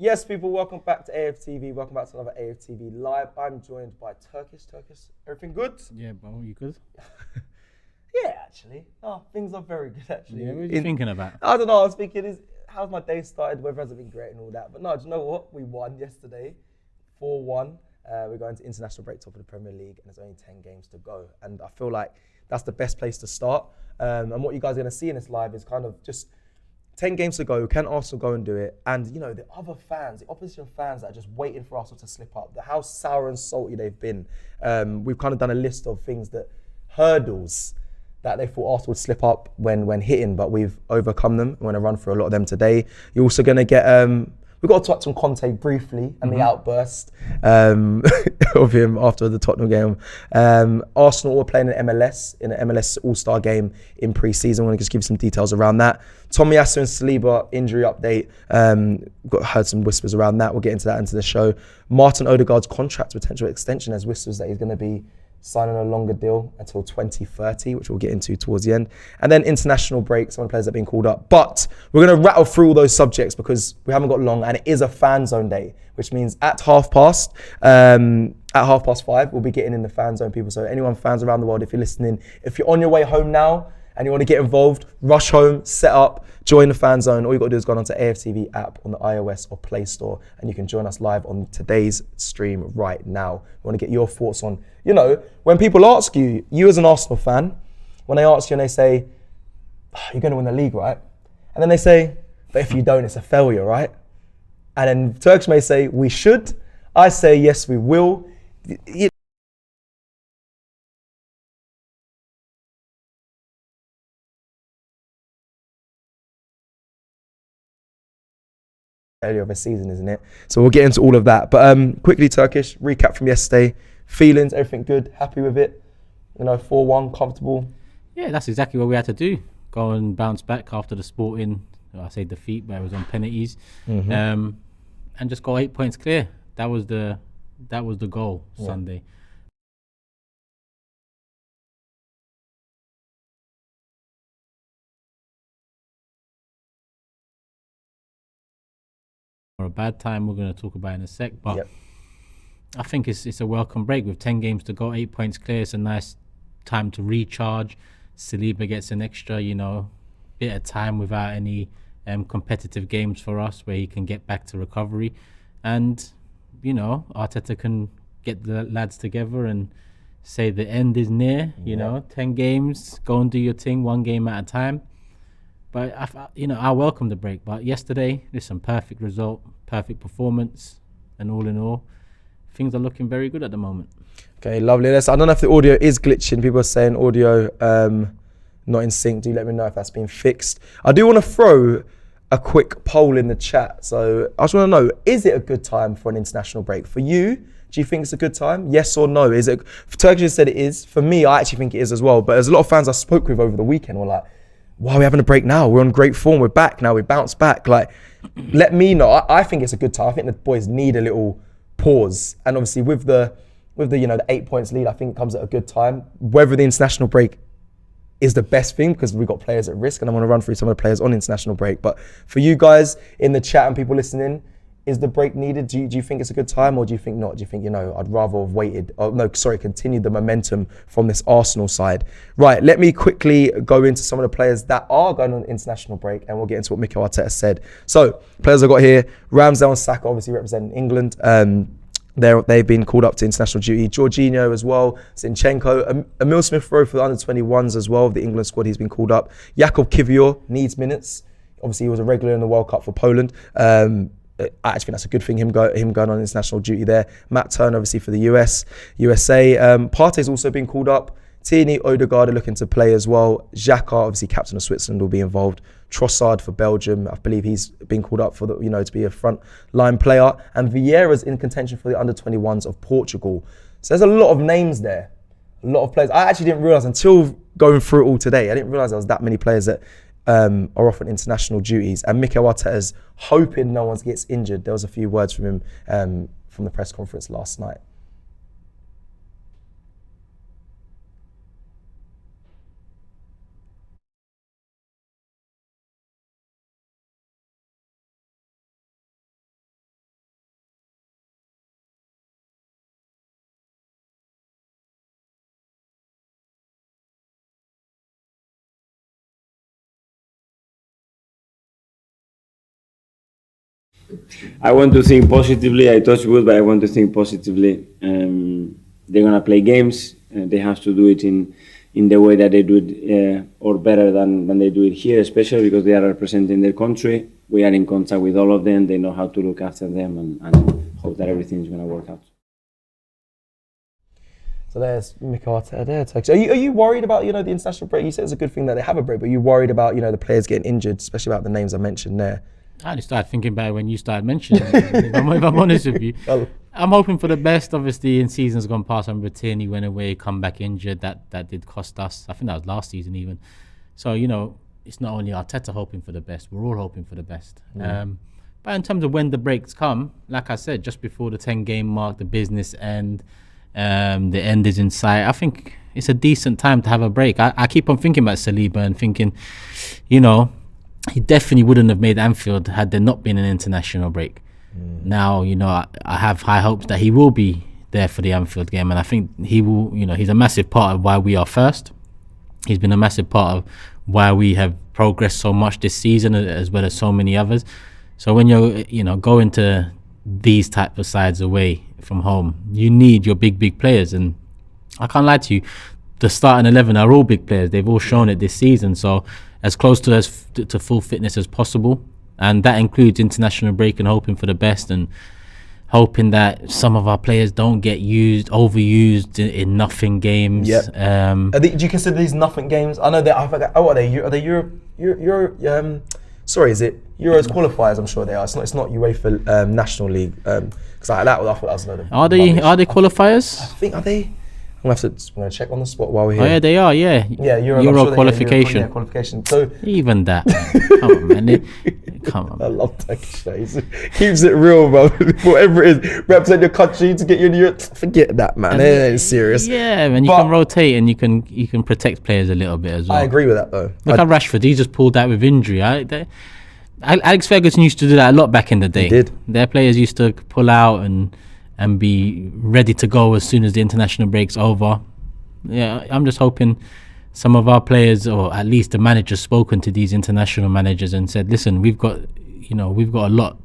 Yes, people, welcome back to AFTV. Welcome back to another AFTV Live. I'm joined by Turkish. Turkish, everything good? Yeah, bro, you good? Yeah, actually. Oh, things are very good, actually. Yeah, what are you thinking about? I don't know. I was thinking, how's my day started? The weather hasn't been great and all that. But no, do you know what? We won yesterday, 4-1. We're going to international break, top of the Premier League, and there's only 10 games to go. And I feel like that's the best place to start. And what you guys are going to see in this live is kind of just 10 games to go. Can Arsenal go and do it? And, you know, the other fans, the opposition fans that are just waiting for Arsenal to slip up, how sour and salty they've been. We've kind of done a list of hurdles that they thought Arsenal would slip up when hitting, but we've overcome them. I'm going to run through a lot of them today. You're also going to get... we've got to touch on Conte briefly and the outburst of him after the Tottenham game. Arsenal were playing in an MLS All-Star game in pre-season. I'm going to just give you some details around that. Tomiyasu and Saliba injury update. Heard some whispers around that. We'll get into that into the show. Martin Odegaard's contract potential extension. There's whispers that he's going to be signing a longer deal until 2030, which we'll get into towards the end. And then international break, some of the players that have been called up. But we're going to rattle through all those subjects because we haven't got long, and it is a fan zone day, which means at 5:30, we'll be getting in the fan zone, people. So anyone fans around the world, if you're listening, if you're on your way home now and you want to get involved, rush home, set up, join the fan zone. All you got to do is go onto AFTV app on the iOS or Play Store, and you can join us live on today's stream right now. We want to get your thoughts on, you know, when people ask you, you as an Arsenal fan, when they ask you and they say, oh, you're going to win the league, right? And then they say, but if you don't, it's a failure, right? And then Turkish may say, we should. I say, yes, we will. Earlier of a season, isn't it? So we'll get into all of that. But quickly, Turkish, recap from yesterday. Feelings, everything good? Happy with it? You know, 4-1, comfortable? Yeah, that's exactly what we had to do. Go and bounce back after the Sporting, I say defeat, but it was on penalties. And just go 8 points clear. That was the goal Sunday. Or a bad time we're going to talk about in a sec, but I think it's a welcome break with 10 games to go, 8 points clear. It's a nice time to recharge. Saliba gets an extra, you know, bit of time without any competitive games for us where he can get back to recovery. And, you know, Arteta can get the lads together and say the end is near, you know, 10 games, go and do your thing, one game at a time. But, I welcome the break. But yesterday, listen, perfect result, perfect performance. And all in all, things are looking very good at the moment. Okay, lovely. I don't know if the audio is glitching. People are saying audio not in sync. Do let me know if that's been fixed. I do want to throw a quick poll in the chat. So I just want to know, is it a good time for an international break? For you, do you think it's a good time? Yes or no? Is it? Turkish has said it is. For me, I actually think it is as well. But there's a lot of fans I spoke with over the weekend were like, why are we having a break now? We're on great form. We're back now. We bounced back. Like, let me know. I think it's a good time. I think the boys need a little pause. And obviously with the the 8 points lead, I think it comes at a good time. Whether the international break is the best thing because we've got players at risk, and I want to run through some of the players on international break. But for you guys in the chat and people listening, is the break needed? Do you think it's a good time, or do you think not? Do you think, I'd rather have waited? Continued the momentum from this Arsenal side. Right, let me quickly go into some of the players that are going on international break, and we'll get into what Mikel Arteta said. So, players I've got here, Ramsdale and Saka obviously representing England. They've been called up to international duty. Jorginho as well, Zinchenko, Emil Smith-Rowe for the under-21s as well. The England squad, he's been called up. Jakub Kiwior needs minutes. Obviously, he was a regular in the World Cup for Poland. I actually think that's a good thing, him going on international duty there. Matt Turner, obviously, for the USA. Partey's also been called up. Tierney, Odegaard are looking to play as well. Xhaka, obviously captain of Switzerland, will be involved. Trossard for Belgium, I believe he's been called up for to be a front line player. And Vieira's in contention for the under-21s of Portugal. So there's a lot of names there, a lot of players. I actually didn't realise until going through it all today, I didn't realise there was that many players that are off on international duties. And Mikel Arteta's hoping no one gets injured. There was a few words from him from the press conference last night. I want to think positively. I touch wood, but I want to think positively. They're gonna play games. They have to do it in the way that they do it, or better than they do it here, especially because they are representing their country. We are in contact with all of them. They know how to look after them, and hope that everything is gonna work out. So there's Mikel Arteta there. Turkish. Are you worried about, the international break? You said it's a good thing that they have a break, but are you worried about, the players getting injured, especially about the names I mentioned there? I only started thinking about it when you started mentioning it. if I'm honest with you. I'm hoping for the best. Obviously, in seasons gone past, and Tierney went away, come back injured. That did cost us. I think that was last season even. So, it's not only Arteta hoping for the best. We're all hoping for the best. But in terms of when the breaks come, like I said, just before the 10-game mark, the business end, the end is in sight. I think it's a decent time to have a break. I keep on thinking about Saliba and thinking, he definitely wouldn't have made Anfield had there not been an international break. Now, I have high hopes that he will be there for the Anfield game, and I think he will, he's a massive part of why we are first. He's been a massive part of why we have progressed so much this season, as well as so many others. So when you're, going to these type of sides away from home, you need your big players, and I can't lie to you, the starting 11 are all big players. They've all shown it this season, so as close to full fitness as possible, and that includes international break and hoping for the best, and hoping that some of our players don't get overused in nothing games. Do you consider these nothing games? I know that I forgot. Oh, are they Euro? Sorry, is it Euros qualifiers? I'm sure they are. It's not UEFA National League. Because I thought that was a load of Are they qualifiers? I think, are they? I'm gonna check on the spot while we're here. Oh yeah, they are. Yeah. Yeah, Euro qualification. Qualification. So even that. Come on, man. Come on. I love Turkish. Keeps it real, bro. Whatever it is, represent your country to get you in Europe. Forget that, man. It ain't serious. Yeah, man. You can rotate and you can protect players a little bit as well. I agree with that though. Look at Rashford. He just pulled out with injury. Alex Ferguson used to do that a lot back in the day. He did. Their players used to pull out and be ready to go as soon as the international break's over. Yeah, I'm just hoping some of our players, or at least the manager's spoken to these international managers and said, listen, we've got a lot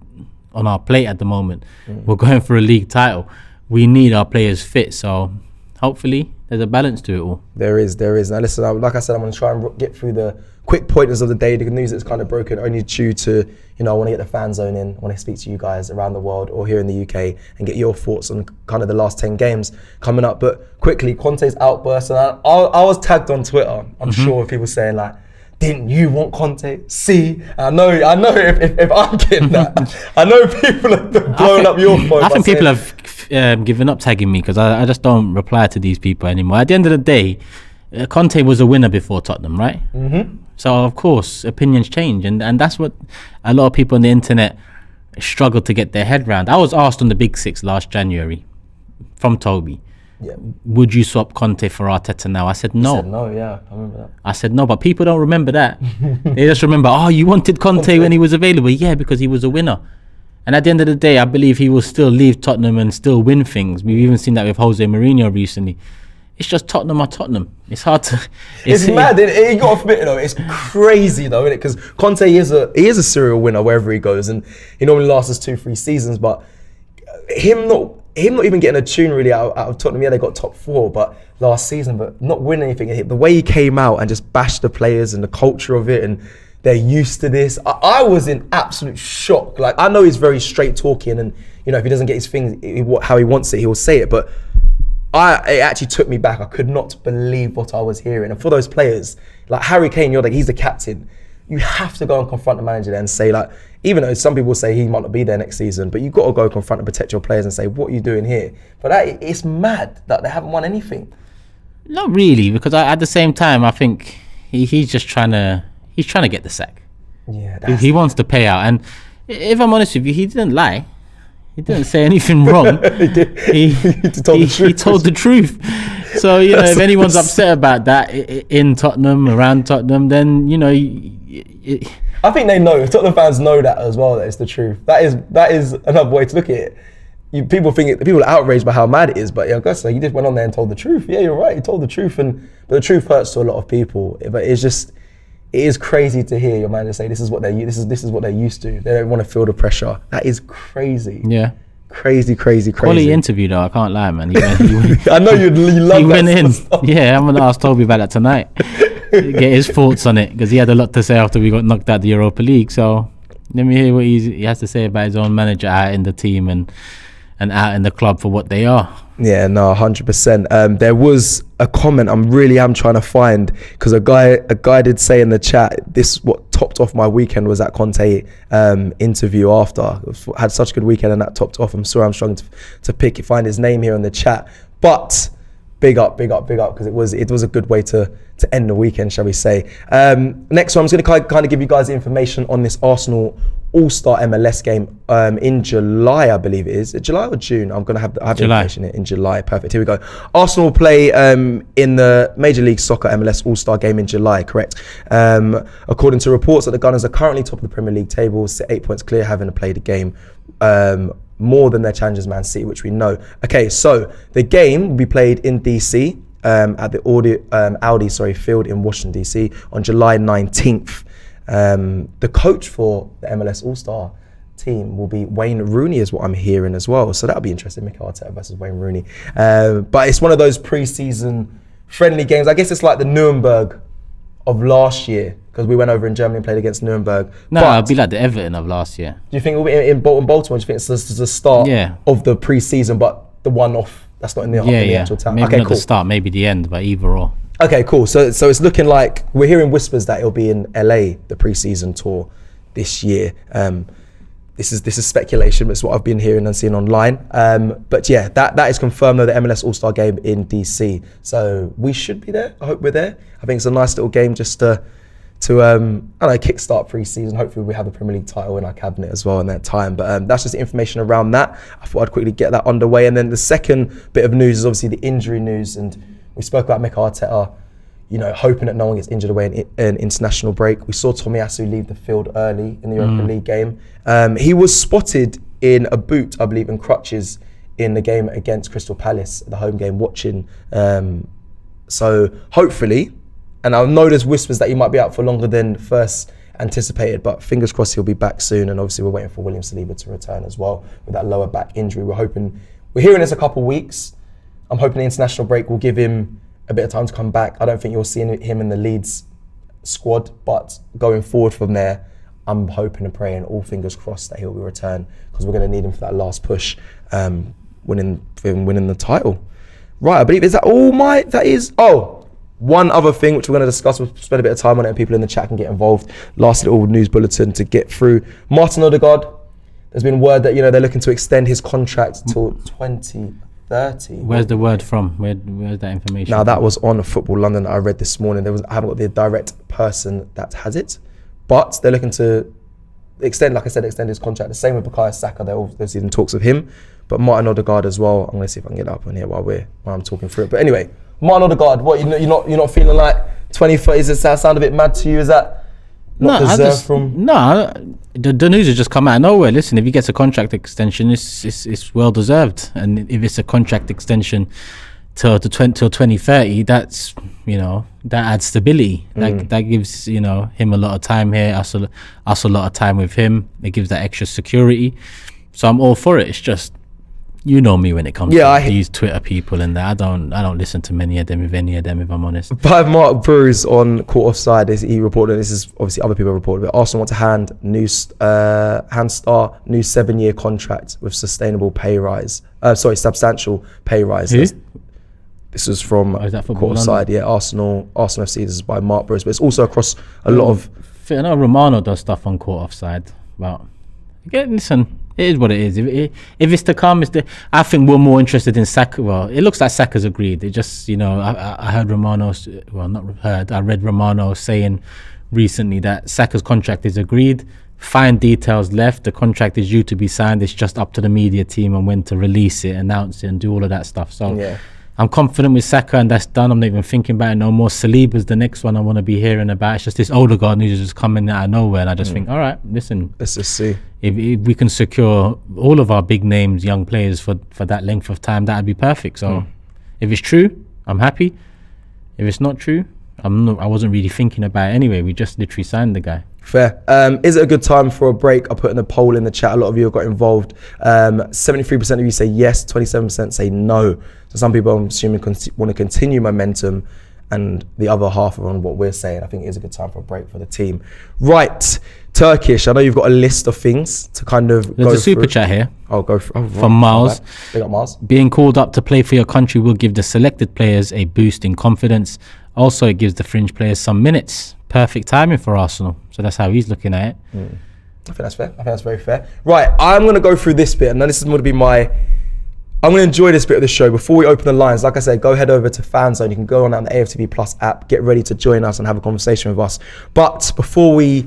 on our plate at the moment. We're going for a league title. We need our players fit. So hopefully there's a balance to it all. There is. Now listen, like I said, I'm going to try and get through the quick pointers of the day. The news that's kind of broken only due to, I want to get the fan zone in. I want to speak to you guys around the world or here in the UK and get your thoughts on kind of the last 10 games coming up. But quickly, Conte's outburst. And I was tagged on Twitter, I'm sure, with people saying like, didn't you want Conte? See, I know. If I'm getting that, I know people are blowing up your phone. I think people have given up tagging me because I just don't reply to these people anymore. At the end of the day, Conte was a winner before Tottenham, right? Mm-hmm. So of course opinions change, and that's what a lot of people on the internet struggle to get their head around. I was asked on the Big Six last January from Toby, would you swap Conte for Arteta now? I said no. You said no, yeah, I remember that. I said no, but people don't remember that. They just remember, you wanted Conte when he was available. Yeah, because he was a winner. And at the end of the day, I believe he will still leave Tottenham and still win things. We've even seen that with Jose Mourinho recently. It's just Tottenham are Tottenham. It's hard to. It's mad. You got to admit, it's crazy though, isn't it? Because Conte is a serial winner wherever he goes, and he normally lasts us 2-3 seasons. But him not even getting a tune really out of Tottenham. Yeah, they got top 4, but last season, but not winning anything. The way he came out and just bashed the players and the culture of it, and they're used to this. I was in absolute shock. Like, I know he's very straight talking, and if he doesn't get his things how he wants it, he will say it, but. It actually took me back. I could not believe what I was hearing. And for those players, like Harry Kane, he's the captain. You have to go and confront the manager there and say, like, even though some people say he might not be there next season, but you've got to go confront and protect your players and say, what are you doing here? But it's mad that they haven't won anything. Not really, because at the same time, I think he's just trying to get the sack. Yeah, he wants to pay out. And if I'm honest with you, he didn't lie. He didn't say anything wrong. He told the truth. So, if anyone's upset about that in Tottenham, around Tottenham, then, I think they know. Tottenham fans know that as well, that it's the truth. That is another way to look at it. People are outraged by how mad it is, but I guess he just went on there and told the truth. Yeah, you're right. He told the truth, but the truth hurts to a lot of people. But it's just, it is crazy to hear your manager say this is what they're used to. They don't want to feel the pressure. That is crazy. Yeah. Crazy. Quality interview though, I can't lie, man. I know you love he that went in. stuff. Yeah, I'm gonna ask Toby about that tonight. Get his thoughts on it, because he had a lot to say after we got knocked out the Europa League. So let me hear what he has to say about his own manager out in the team and out in the club for what they are. Yeah, no, 100%. There was a comment I'm trying to find, because a guy did say in the chat, this what topped off my weekend was that Conte interview after. Had such a good weekend and that topped off. I'm sorry I'm struggling to find his name here in the chat. But big up, because it was a good way to end the weekend, shall we say. Next one, I'm just going to kind of give you guys the information on this Arsenal All-Star MLS game in July, I believe it is. July or June? I'm going to have the information in July. Perfect. Here we go. Arsenal play in the Major League Soccer MLS All-Star game in July, correct? According to reports that the Gunners are currently top of the Premier League table, 8 points clear, having played a game more than their challengers Man City, which we know. Okay, so the game will be played in DC at the Audi field in Washington DC on July 19th. The coach for the MLS All-Star team will be Wayne Rooney, is what I'm hearing as well. So that'll be interesting, Mikel Arteta versus Wayne Rooney. But it's one of those pre-season friendly games. I guess it's like the Nuremberg of last year, because we went over in Germany and played against Nuremberg. No, it'll be like the Everton of last year. Do you think it will be in Baltimore? Do you think it's the start of the pre-season, but the one-off that's not in the actual town? Maybe not the start, maybe the end, but either or. Okay, cool. So it's looking like we're hearing whispers that it'll be in LA, the pre-season tour this year. This is speculation, but it's what I've been hearing and seeing online. But yeah, that is confirmed though, the MLS All-Star game in DC. So we should be there. I hope we're there. I think it's a nice little game just to kickstart pre-season. Hopefully we have the Premier League title in our cabinet as well in that time. But that's just the information around that. I thought I'd quickly get that underway. And then the second bit of news is obviously the injury news. And we spoke about Mikel Arteta, hoping that no one gets injured away in an international break. We saw Tomiyasu leave the field early in the Europa League game. He was spotted in a boot, I believe, and crutches in the game against Crystal Palace, the home game, watching. So hopefully, and I know there's whispers that he might be out for longer than first anticipated, but fingers crossed he'll be back soon. And obviously we're waiting for William Saliba to return as well with that lower back injury. We're hearing this a couple of weeks. I'm hoping the international break will give him a bit of time to come back. I don't think you'll see him in the Leeds squad, but going forward from there, I'm hoping and praying, all fingers crossed, that he'll be returned, because we're going to need him for that last push, winning the title. Right, I believe, is that all, Mike? That is, one other thing which we're going to discuss, we'll spend a bit of time on it and people in the chat can get involved. Last little news bulletin to get through. Martin Odegaard, there's been word that they're looking to extend his contract till 2030. Where's the word from? Where's that information? Now that was on Football London that I read this morning. I haven't got the direct person that has it, but they're looking to extend his contract. The same with Bukayo Saka. They're obviously in talks of him, but Martin Odegaard as well. I'm going to see if I can get that up on here while I'm talking through it. But anyway, Martin Odegaard, what you're not feeling like 2030? Does that sound a bit mad to you? Is that not deserved from? No, the news has just come out of nowhere. Listen, if he gets a contract extension, it's well deserved, and if it's a contract extension till 2030, that's that adds stability. That gives him a lot of time here, us a lot of time with him. It gives that extra security. So I'm all for it. It's just, me when it comes to these Twitter people and that. I don't listen to many of them, if any of them, if I'm honest. By Mark Bruce on Court Offside, he reported, this is obviously other people reported, but Arsenal want to hand Star new 7-year contract with substantial pay rise. Substantial pay rise. Who? This was from Court Offside. Yeah, Arsenal FC. This is by Mark Bruce, but it's also across a lot of. I know Romano does stuff on Court Offside, but again, listen. It is what it is. If it's to come, I think we're more interested in Saka. Well, it looks like Saka's agreed. It just, I heard Romano, I read Romano saying recently that Saka's contract is agreed. Fine details left. The contract is due to be signed. It's just up to the media team and when to release it, announce it, and do all of that stuff. So yeah. I'm confident with Saka, and that's done. I'm not even thinking about it no more. Saliba's the next one I want to be hearing about. It's just this Odegaard news is just coming out of nowhere, and I just think, all right, listen. Let's just see. If we can secure all of our big names, young players for that length of time, that'd be perfect. So if it's true, I'm happy. If it's not true, I wasn't really thinking about it anyway. We just literally signed the guy. Fair. Is it a good time for a break? I put in a poll in the chat. A lot of you have got involved. 73% of you say yes, 27% say no. So some people, I'm assuming, want to continue momentum, and the other half are on what we're saying. I think it is a good time for a break for the team. Right, Turkish. I know you've got a list of things to kind of There's a super chat here. I'll go through. From Miles. They got Miles. Being called up to play for your country will give the selected players a boost in confidence. Also, it gives the fringe players some minutes. Perfect timing for Arsenal. So that's how he's looking at it. I think that's fair. I think that's very fair. Right, I'm going to go through this bit, and then this is going to be I'm going to enjoy this bit of the show. Before we open the lines, like I said, go head over to FANZONE. You can go on the AFTV Plus app, get ready to join us and have a conversation with us. But before we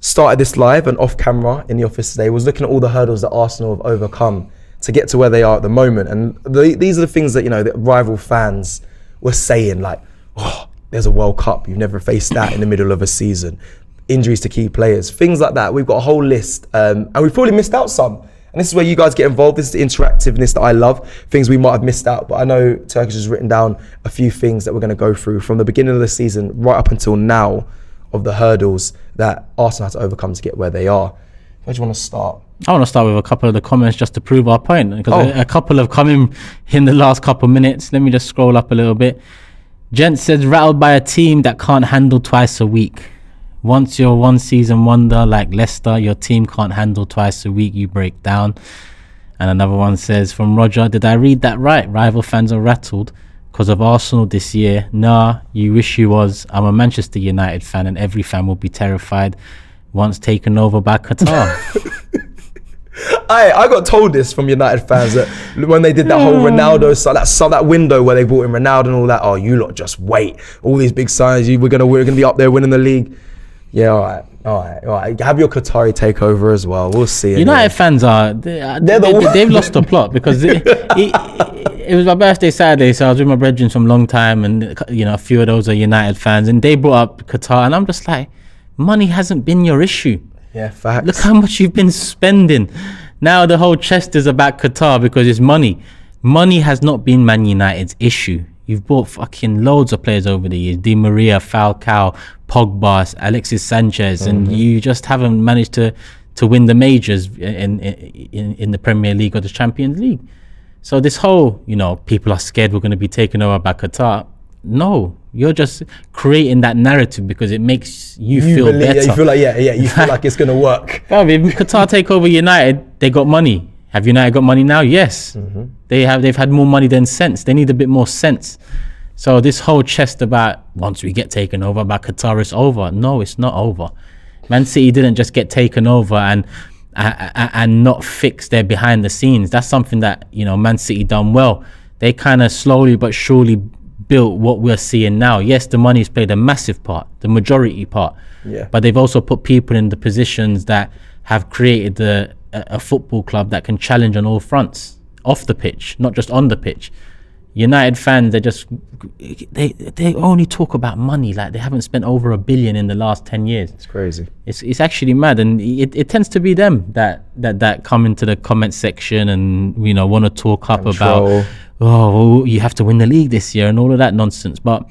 started this live and off camera in the office today, was looking at all the hurdles that Arsenal have overcome to get to where they are at the moment. And these are the things that, that rival fans were saying, like, oh, there's a World Cup. You've never faced that in the middle of a season. Injuries to key players, things like that. We've got a whole list, and we've probably missed out some. And this is where you guys get involved. This is the interactiveness that I love. Things we might have missed out, but I know Turkish has written down a few things that we're going to go through from the beginning of the season right up until now, of the hurdles that Arsenal had to overcome to get where they are. Where do you want to start? I want to start with a couple of the comments just to prove our point, because a couple have come in the last couple of minutes. Let me just scroll up a little bit. Gent says, rattled by a team that can't handle twice a week. Once you're one season wonder like Leicester, your team can't handle twice a week, you break down. And another one says, from Roger, did I read that right? Rival fans are rattled because of Arsenal this year. Nah, you wish you was. I'm a Manchester United fan, and every fan will be terrified once taken over by Qatar. I got told this from United fans that when they did that whole Ronaldo, that window where they brought in Ronaldo and all that, oh, you lot just wait. All these big signs, we're gonna be up there winning the league. Yeah, all right. Have your Qatari takeover as well. We'll see. United fans they've lost the plot, because it was my birthday Saturday, so I was with my brethren from long time, and a few of those are United fans, and they brought up Qatar, and I'm just like, money hasn't been your issue. Yeah, facts. Look how much you've been spending. Now the whole chest is about Qatar because it's money. Money has not been Man United's issue. You've bought fucking loads of players over the years. Di Maria, Falcao, Pogba, Alexis Sanchez, and you just haven't managed to win the majors in the Premier League or the Champions League. So this whole, people are scared we're going to be taken over by Qatar. No, you're just creating that narrative because it makes you feel better. You feel like, you feel like it's going to work. If Qatar take over United, they got money. Have United got money now? Yes. They've had more money than sense. They need a bit more sense. So this whole chest about once we get taken over by Qatar, it's over. No, it's not over. Man City didn't just get taken over and not fix their behind the scenes. That's something that, Man City done well. They kind of slowly but surely built what we're seeing now. Yes, the money's played a massive part, the majority part. Yeah. But they've also put people in the positions that have created a football club that can challenge on all fronts, off the pitch, not just on the pitch. United fans, they only talk about money, like they haven't spent over $1 billion in the last 10 years. It's crazy. It's actually mad, and it tends to be them that come into the comment section and want to talk up about, well, you have to win the league this year and all of that nonsense. But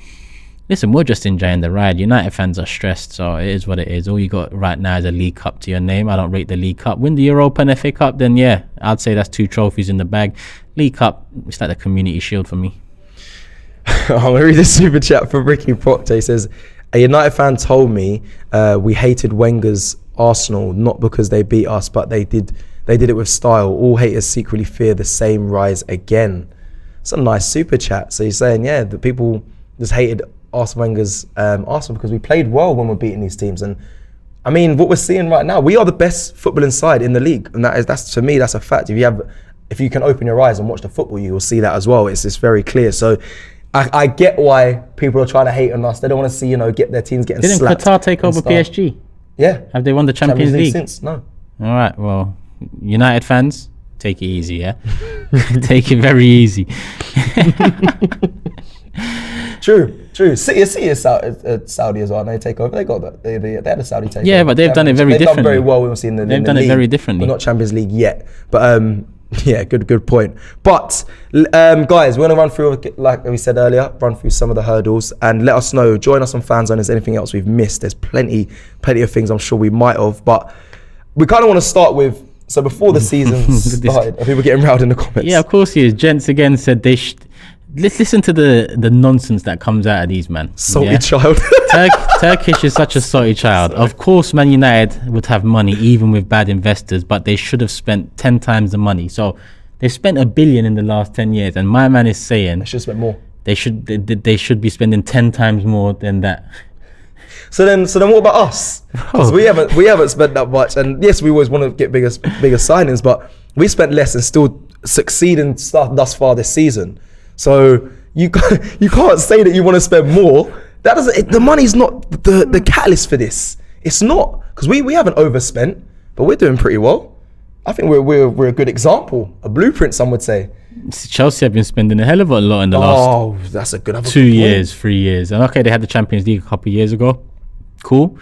listen, we're just enjoying the ride. United fans are stressed, so it is what it is. All you got right now is a League Cup to your name. I don't rate the League Cup. Win the Europa and FA Cup, then yeah, I'd say that's 2 trophies in the bag. League Cup, it's like the Community Shield for me. I'm going to read the super chat from Ricky Proctor. He says, a United fan told me we hated Wenger's Arsenal, not because they beat us, but they did it with style. All haters secretly fear the same rise again. It's a nice super chat. So he's saying, yeah, the people just hated Arsene Wenger's Arsenal because we played well when we're beating these teams. And I mean, what we're seeing right now, we are the best footballing side in the league, and that's to me, that's a fact. If you can open your eyes and watch the football, you will see that as well. It's very clear. So I get why people are trying to hate on us. They don't want to see get their teams getting slapped. Didn't Qatar take over PSG? Yeah. Have they won the Champions League since? No. All right. Well, United fans, take it easy, yeah. Take it very easy. True. City is Saudi as well. They take over. They got that. They had a Saudi takeover. Yeah, but they've done it very differently. They've done very well. We've seen they've done it very differently. We're not Champions League yet, but Yeah, good point. But guys, we're gonna run through, like we said earlier, run through some of the hurdles and let us know. Join us on FANZONE. There's anything else we've missed? There's plenty of things I'm sure we might have. But we kind of want to start with. So before the season started, are people getting riled in the comments? Yeah, of course he is. Gents again said they should. Let's listen to the nonsense that comes out of these man. Salty child. Turkish is such a salty child. Of course, Man United would have money even with bad investors, but they should have spent 10 times the money. So they spent $1 billion in the last 10 years, and my man is saying They should spend more. They should be spending 10 times more than that. So then what about us? Because we haven't spent that much, and yes, we always want to get bigger signings, but we spent less and still succeeding thus far this season. So you can't say that you want to spend more. That doesn't. The money's not the catalyst for this. It's not, because we haven't overspent, but we're doing pretty well. I think we're a good example, a blueprint, some would say. Chelsea have been spending a hell of a lot in the last that's a good 2 years, 3 years. And okay, they had the Champions League a couple of years ago. Cool.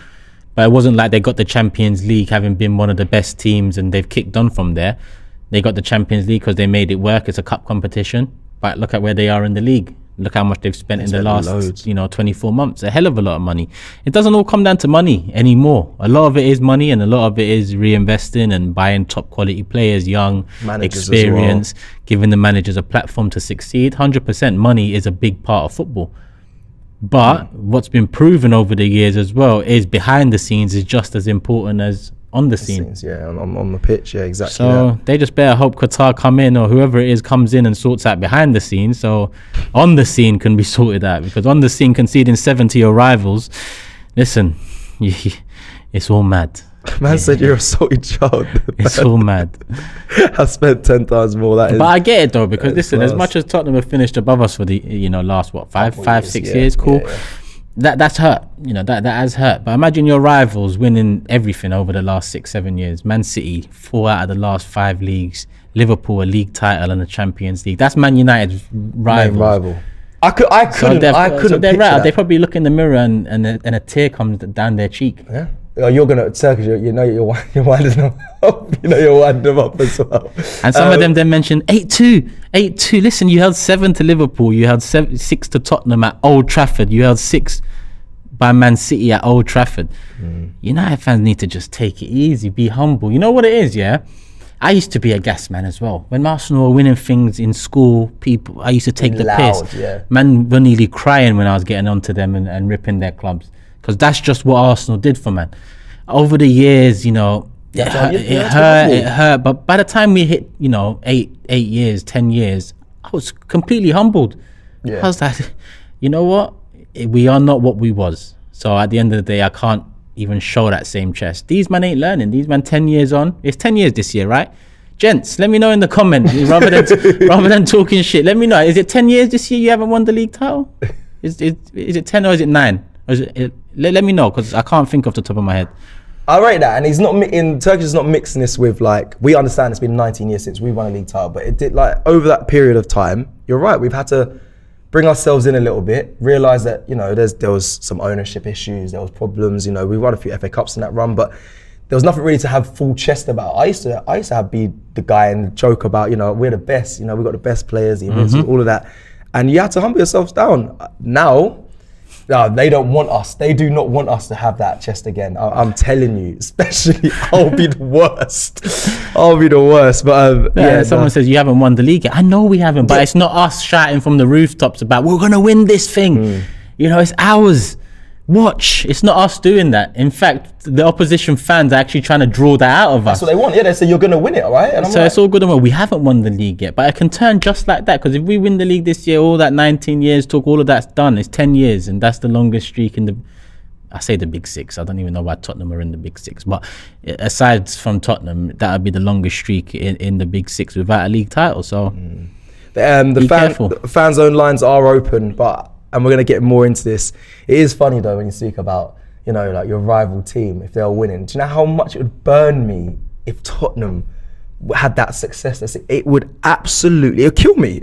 But it wasn't like they got the Champions League having been one of the best teams and they've kicked on from there. They got the Champions League because they made it work. It's a cup competition. But look at where they are in the league. Look how much they've spent in the last 24 months. A hell of a lot of money. It doesn't all come down to money anymore. A lot of it is money and a lot of it is reinvesting and buying top quality players, young, managers, experience, giving the managers a platform to succeed. 100% money is a big part of football. But what's been proven over the years as well is behind the scenes is just as important as on the scene. On the pitch, exactly. So they just better hope Qatar come in, or whoever it is comes in and sorts out behind the scenes, so on the scene can be sorted out. Because on the scene, conceding 70 your rivals, listen, it's all mad. Man said you're a salty child. It's all mad. I spent 10 times more. But I get it though, because listen, as much as Tottenham have finished above us for the last five, 6 years, cool. That's hurt, that has hurt. But imagine your rivals winning everything over the last 6-7 years. Man City 4 out of the last 5 leagues, Liverpool a league title and a Champions League. That's Man United's rival. I couldn't. So they're right. They probably look in the mirror and a tear comes down their cheek. Yeah. You're gonna Turkish. You're winding them up. You're winding them up as well. And some of them then mentioned 8-2. Listen, you held 7 to Liverpool. You held 6 to Tottenham at Old Trafford. You held 6 by Man City at Old Trafford. United fans need to just take it easy, be humble. You know what it is, yeah? I used to be a gas man as well. When Arsenal were winning things in school, I used to take the piss. Yeah. Man were nearly crying when I was getting onto them and ripping their clubs. Because that's just what Arsenal did for man. Over the years, it hurt. But by the time we hit, 8 years, 10 years, I was completely humbled. Yeah. I was like, you know what? We are not what we was. So at the end of the day, I can't even show that same chest. These men ain't learning. These men 10 years on. It's 10 years this year, right? Gents, let me know in the comment rather than talking shit. Let me know. Is it 10 years this year you haven't won the league title? Is it 10 or is it 9? Or is it, let me know, because I can't think off the top of my head. I rate that, and he's not in Turkish is not mixing this with, like, we understand it's been 19 years since we won a league title, but it did, like, over that period of time, you're right, we've had to bring ourselves in a little bit, realise that, there was some ownership issues, there was problems, we won a few FA Cups in that run, but there was nothing really to have full chest about. I used to be the guy and joke about, we're the best, we've got the best players, the all of that, and you had to humble yourselves down. Now, no, they don't want us. They do not want us to have that chest again. I'm telling you, especially I'll be the worst. But someone says you haven't won the league yet. I know we haven't, but it's not us shouting from the rooftops about we're gonna win this thing. It's ours. Watch, it's not us doing that. In fact, the opposition fans are actually trying to draw that out of us. That's what they want. Yeah, they say you're going to win it, all right? So it's all good and well. We haven't won the league yet, but it can turn just like that. Because if we win the league this year, all that 19 years talk, all of that's done. It's 10 years, and that's the longest streak in the. I say the Big Six. I don't even know why Tottenham are in the Big Six, but aside from Tottenham, that would be the longest streak in the Big Six without a league title. So the fan zone lines are open, and we're going to get more into this. It is funny though when you speak about, like your rival team, if they were winning. Do you know how much it would burn me if Tottenham had that success? It would absolutely, it would kill me.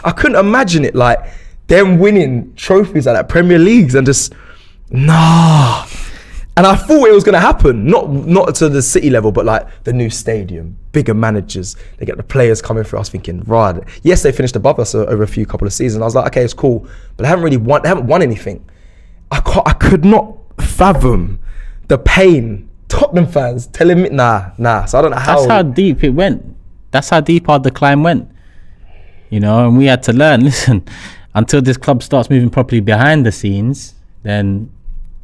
I couldn't imagine it, like them winning trophies like that, Premier Leagues, and just, nah. And I thought it was going to happen, not to the City level, but like the new stadium, bigger managers, they get the players coming through. I was thinking, right, yes, they finished above us over a couple of seasons. I was like, okay, it's cool, but they haven't won anything. I could not fathom the pain. Tottenham fans telling me, nah. So I don't know how. That's how deep it went. That's how deep our decline went. You know, and we had to learn, listen, until this club starts moving properly behind the scenes, then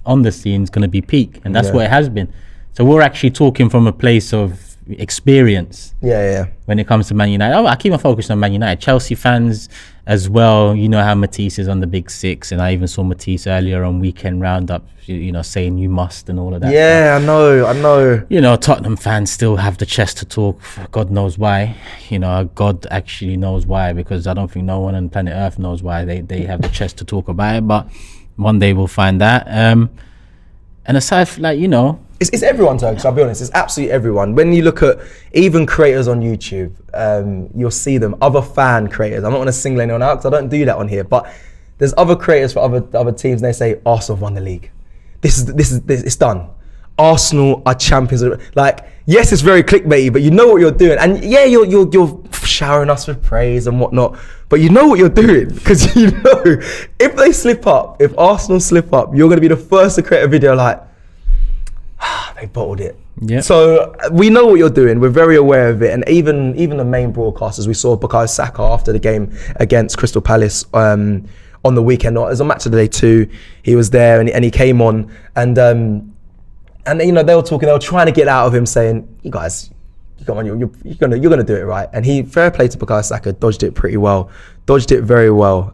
on the scene's going to be peak, and that's what it has been. So we're actually talking from a place of experience. Yeah. When it comes to Man United, I keep on focusing on Man United. Chelsea fans as well. You know how Matisse is on the Big Six, and I even saw Matisse earlier on Weekend Roundup. You know, saying you must and all of that. Yeah, stuff. I know. You know, Tottenham fans still have the chest to talk. God knows why. You know, God actually knows why, because I don't think no one on planet Earth knows why they have the chest to talk about it. But one day we'll find that. And aside from, like, you know, it's everyone, Turkish, I'll be honest, it's absolutely everyone. When you look at even creators on YouTube, you'll see them, other fan creators. I'm not going to single anyone out because I don't do that on here, but there's other creators for other teams, and they say Arsenal have won the league. This is it's done. Arsenal are champions. Like, yes, it's very clickbaity, but you know what you're doing. And yeah, you're showering us with praise and whatnot, but you know what you're doing, because you know if they slip up, if Arsenal slip up, you're going to be the first to create a video like, they bottled it. Yeah. So we know what you're doing. We're very aware of it, and even the main broadcasters. We saw Bukayo Saka after the game against Crystal Palace on the weekend. It was a match of the day too. He was there and he came on, and you know, they were trying to get out of him, saying, "You guys, come on, you're gonna do it right." And he, fair play to Bukayo Saka, dodged it pretty well, dodged it very well.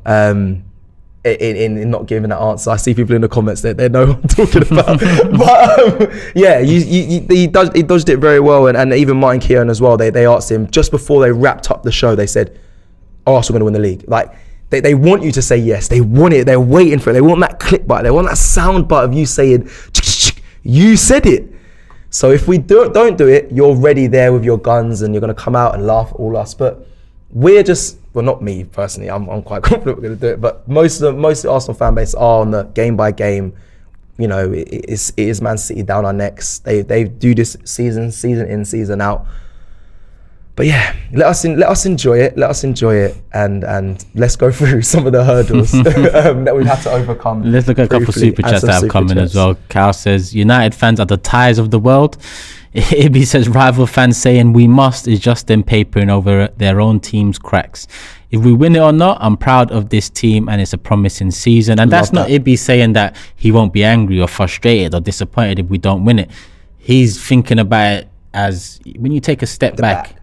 In not giving that answer. I see people in the comments that they know what I'm talking about. But yeah, he dodged it very well, and even Martin Keown as well. They asked him just before they wrapped up the show. They said, "Arsenal going to win the league." Like they want you to say yes. They want it. They're waiting for it. They want that clip bite. They want that sound bite of you saying, "You said it." So if we don't do it, you're ready there with your guns, and you're going to come out and laugh at all us. But we're just, well, not me personally, I'm quite confident we're going to do it, but most of the Arsenal fan base are on the game by game. You know, it is Man City down our necks. They do this season in, season out. But yeah, let us enjoy it, and let's go through some of the hurdles that we've had to overcome. Let's look at a couple of super chats that have come in as well. Cal says, United fans are the ties of the world. Ibby says, rival fans saying we must is just them papering over their own team's cracks. If we win it or not, I'm proud of this team and it's a promising season. And that's not Ibby saying that he won't be angry or frustrated or disappointed if we don't win it. He's thinking about it as when you take a step back,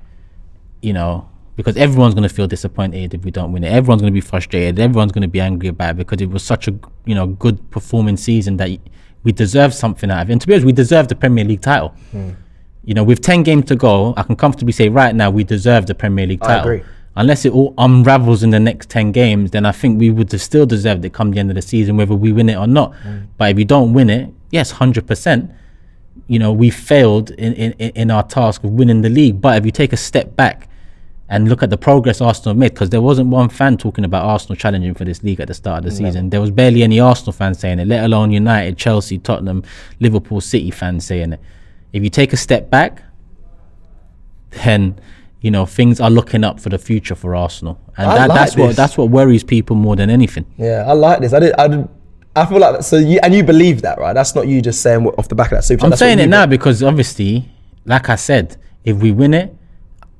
you know, because everyone's going to feel disappointed if we don't win it. Everyone's going to be frustrated. Everyone's going to be angry about it because it was such a, you know, good performing season that we deserve something out of it. And to be honest, we deserve the Premier League title. You know, with 10 games to go, I can comfortably say right now we deserve the Premier League title. I agree. Unless it all unravels in the next 10 games, then I think we would have still deserved it come the end of the season, whether we win it or not. But if you don't win it, yes, 100%, you know, we failed in our task of winning the league. But if you take a step back and look at the progress Arsenal made, because there wasn't one fan talking about Arsenal challenging for this league at the start of the season. There was barely any Arsenal fans saying it, let alone United, Chelsea, Tottenham, Liverpool, City fans saying it. If you take a step back, then, you know, things are looking up for the future for Arsenal. And that's what worries people more than anything. Yeah, I like this. I feel like, so you believe that, right? That's not you just saying off the back of that super chat. I'm saying it now because obviously, like I said, if we win it,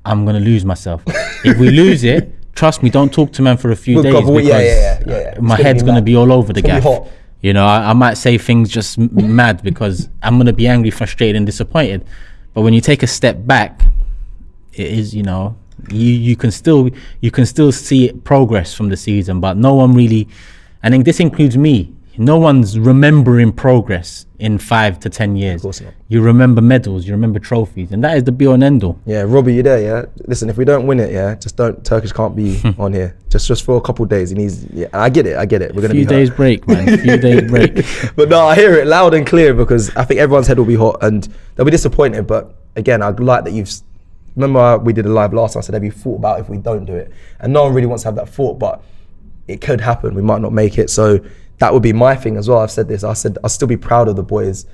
I'm going to lose myself. If we lose it, trust me, don't talk to man for a few days because my head's going to be all over the gaff. You know, I might say things just mad because I'm going to be angry, frustrated and disappointed. But when you take a step back, it is, you know, you can still see progress from the season, but no one really, I think this includes me, no one's remembering progress in 5 to 10 years. Of course not. You remember medals, you remember trophies, and that is the be all and end all. Yeah, Robbie, you there? Yeah. Listen, if we don't win it, yeah, just don't. Turkish can't be on here. Just for a couple of days. He needs. Yeah, I get it. We're gonna be hurt. Days break, man. A few days break. But no, I hear it loud and clear because I think everyone's head will be hot and they'll be disappointed. But again, I like that you've. Remember we did a live last time. I said, have you thought about if we don't do it? And no one really wants to have that thought, but it could happen. We might not make it. So that would be my thing as well. I've said this. I said I'll still be proud of the boys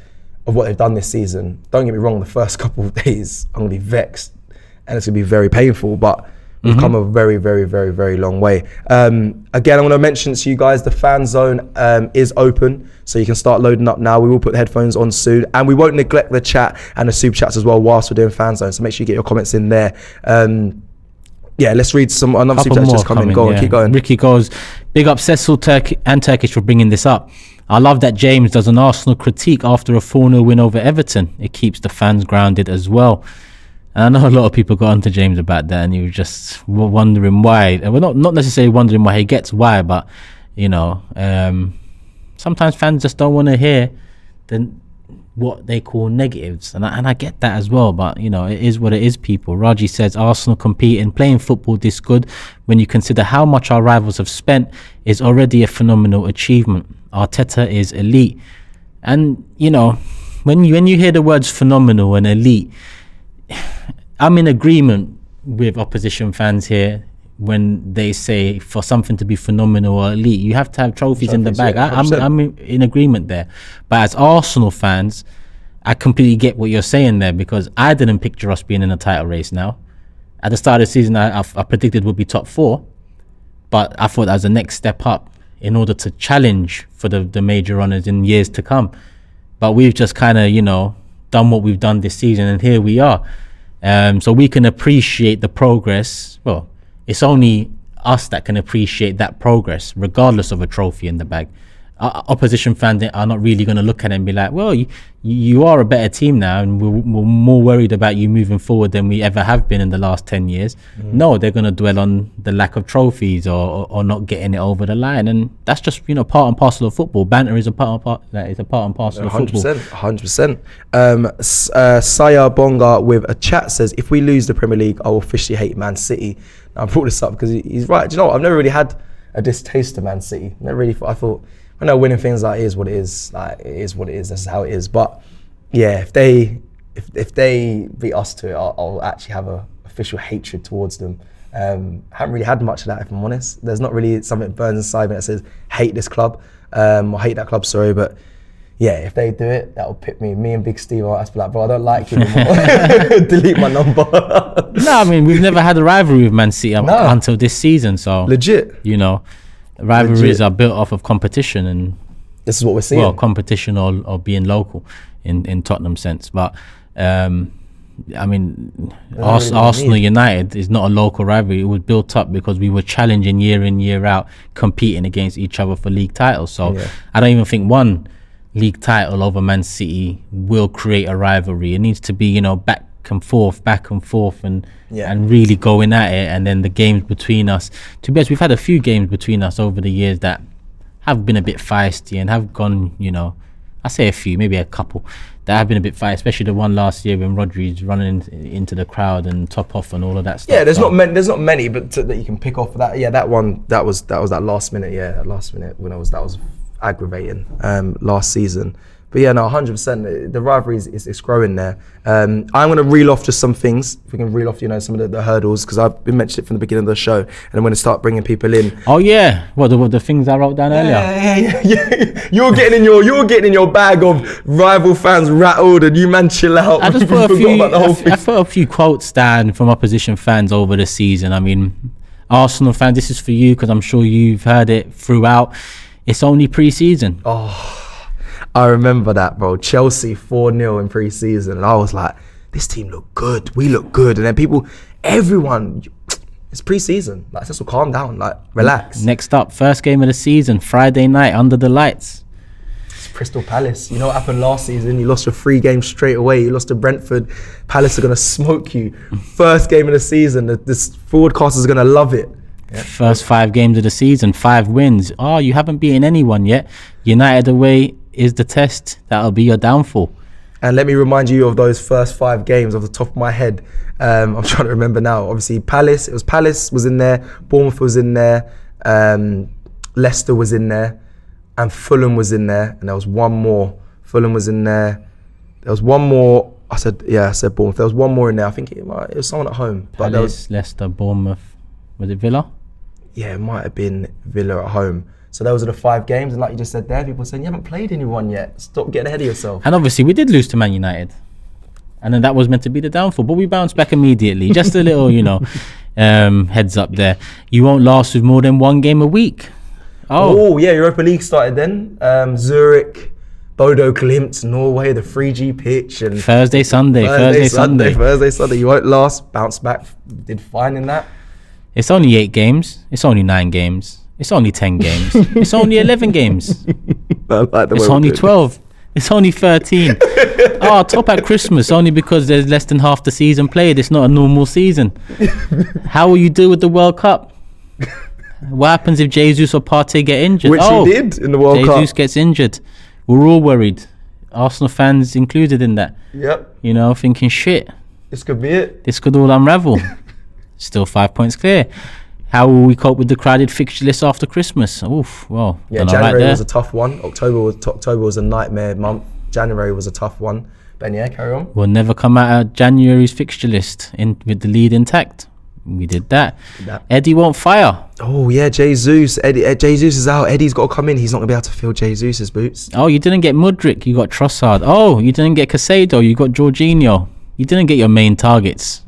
of what they've done this season. Don't get me wrong, the first couple of days I'm gonna be vexed and it's gonna be very painful, but we've come a very, very, very, very long way. Again, I want to mention to you guys, the fan zone is open, so you can start loading up now. We will put the headphones on soon, and we won't neglect the chat and the super chats as well whilst we're doing fan zone. So make sure you get your comments in there. Yeah, let's read another super chat just come in. Go on, keep going. Ricky goes, big up Cecil and Turkish for bringing this up. I love that James does an Arsenal critique after a 4-0 win over Everton. It keeps the fans grounded as well. And I know a lot of people got onto James about that, and he was just wondering why. Well, not necessarily wondering why he gets why, but you know, sometimes fans just don't want to hear what they call negatives, and I get that as well. But you know, it is what it is. People. Raji says Arsenal competing, playing football this good, when you consider how much our rivals have spent, is already a phenomenal achievement. Arteta is elite, and you know, when you hear the words phenomenal and elite, I'm in agreement with opposition fans here when they say for something to be phenomenal or elite, you have to have trophies in the bag. Yeah, I'm in agreement there. But as Arsenal fans, I completely get what you're saying there, because I didn't picture us being in a title race now. At the start of the season, I predicted we'd be top 4, but I thought that was the next step up in order to challenge for the major honours in years to come. But we've just kind of, you know, done what we've done this season, and here we are. So we can appreciate the progress. Well, it's only us that can appreciate that progress, regardless of a trophy in the bag. Opposition fans are not really going to look at it and be like, well, you are a better team now, and we're more worried about you moving forward than we ever have been in the last 10 years. No, they're going to dwell on the lack of trophies or not getting it over the line, and that's just, you know, part and parcel of football. Banter is a part and parcel of football. 100%. Saya Bonga with a chat says, if we lose the Premier League, I will officially hate Man City. Now, I brought this up because he's right. Do you know what? I've never really had a distaste to Man City. I thought, I know winning things like it is what it is. Like, it is what it is. That's how it is. But yeah, if they beat us to it, I'll actually have a official hatred towards them. Haven't really had much of that, if I'm honest. There's not really something that burns inside me that says hate this club, or hate that club. Sorry, but yeah, if they do it, that'll pit me. Me and Big Steve will have to be like, bro, I don't like you anymore. Delete my number. No, I mean, we've never had a rivalry with Man City until this season. So legit, you know. Rivalries are built off of competition, and this is what we're seeing. Well, competition or being local in Tottenham sense. But I mean, Arsenal United is not a local rivalry. It was built up because we were challenging year in, year out, competing against each other for league titles. So I don't even think one league title over Man City will create a rivalry. It needs to be, you know, back and forth, and really going at it. And then the games between us, to be honest, we've had a few games between us over the years that have been a bit feisty and have gone, you know, I say a few, maybe a couple that have been a bit feisty, especially the one last year when Rodri's running into the crowd and top off and all of that stuff. Yeah, there's not many, but that you can pick off that. Yeah, that one, that was that last minute. Yeah, that last minute when that was aggravating last season. But yeah, no, 100%. The rivalry is growing there. I'm going to reel off just some things. If we can reel off, you know, some of the hurdles, because I've been mentioned it from the beginning of the show, and I'm going to start bringing people in. Oh yeah, what the things I wrote down earlier. Yeah. You're getting in your bag of rival fans rattled, and you man chill out. I just put I put a few quotes down from opposition fans over the season. I mean, Arsenal fans, this is for you because I'm sure you've heard it throughout. It's only pre-season. Oh. I remember that, bro. Chelsea 4-0 in pre-season, and I was like, this team look good. We look good. And then everyone, it's pre-season. Like, Cecil, calm down. Like, relax. Next up, first game of the season, Friday night, under the lights. It's Crystal Palace. You know what happened last season? You lost your 3 games straight away. You lost to Brentford. Palace are going to smoke you. First game of the season. This broadcaster is going to love it. Yeah. First 5 games of the season, 5 wins. Oh, you haven't beaten anyone yet. United away is the test. That'll be your downfall. And let me remind you of those first 5 games off the top of my head. I'm trying to remember now. Obviously, Palace was in there, Bournemouth was in there, Leicester was in there, and Fulham was in there. And there was one more. Fulham was in there. There was one more. I said Bournemouth. There was one more in there. I think it was someone at home. Palace, Leicester, Bournemouth. Was it Villa? it might have been Villa at home. So those are the 5 games, and like you just said there, people are saying you haven't played anyone yet. Stop getting ahead of yourself. And obviously we did lose to Man United, and then that was meant to be the downfall, but we bounced back immediately. Just a little, heads up there. You won't last with more than 1 game a week. Oh yeah, Europa League started then. Zurich, Bodo Glimt, Norway, the 3G pitch, and Thursday, Sunday. You won't last. Bounce back. Did fine in that. It's only 8 games. It's only 9 games. It's only 10 games. It's only 11 games. It's only 12. It's only 13. Top at Christmas only because there's less than half the season played. It's not a normal season. How will you deal with the World Cup? What happens if Jesus or Partey get injured? Which he did in the World Cup. Jesus gets injured. We're all worried. Arsenal fans included in that. Yep. Thinking, shit. This could be it. This could all unravel. Still 5 points clear. How will we cope with the crowded fixture list after Christmas? Oof, well. Yeah, January was a tough one. October was a nightmare month. January was a tough one. Ben, yeah, carry on. We'll never come out of January's fixture list with the lead intact. We did that. Eddie won't fire. Oh yeah, Jesus. Jesus is out. Eddie's got to come in. He's not going to be able to fill Jesus' boots. Oh, you didn't get Mudryk. You got Trossard. Oh, you didn't get Caicedo. You got Jorginho. You didn't get your main targets.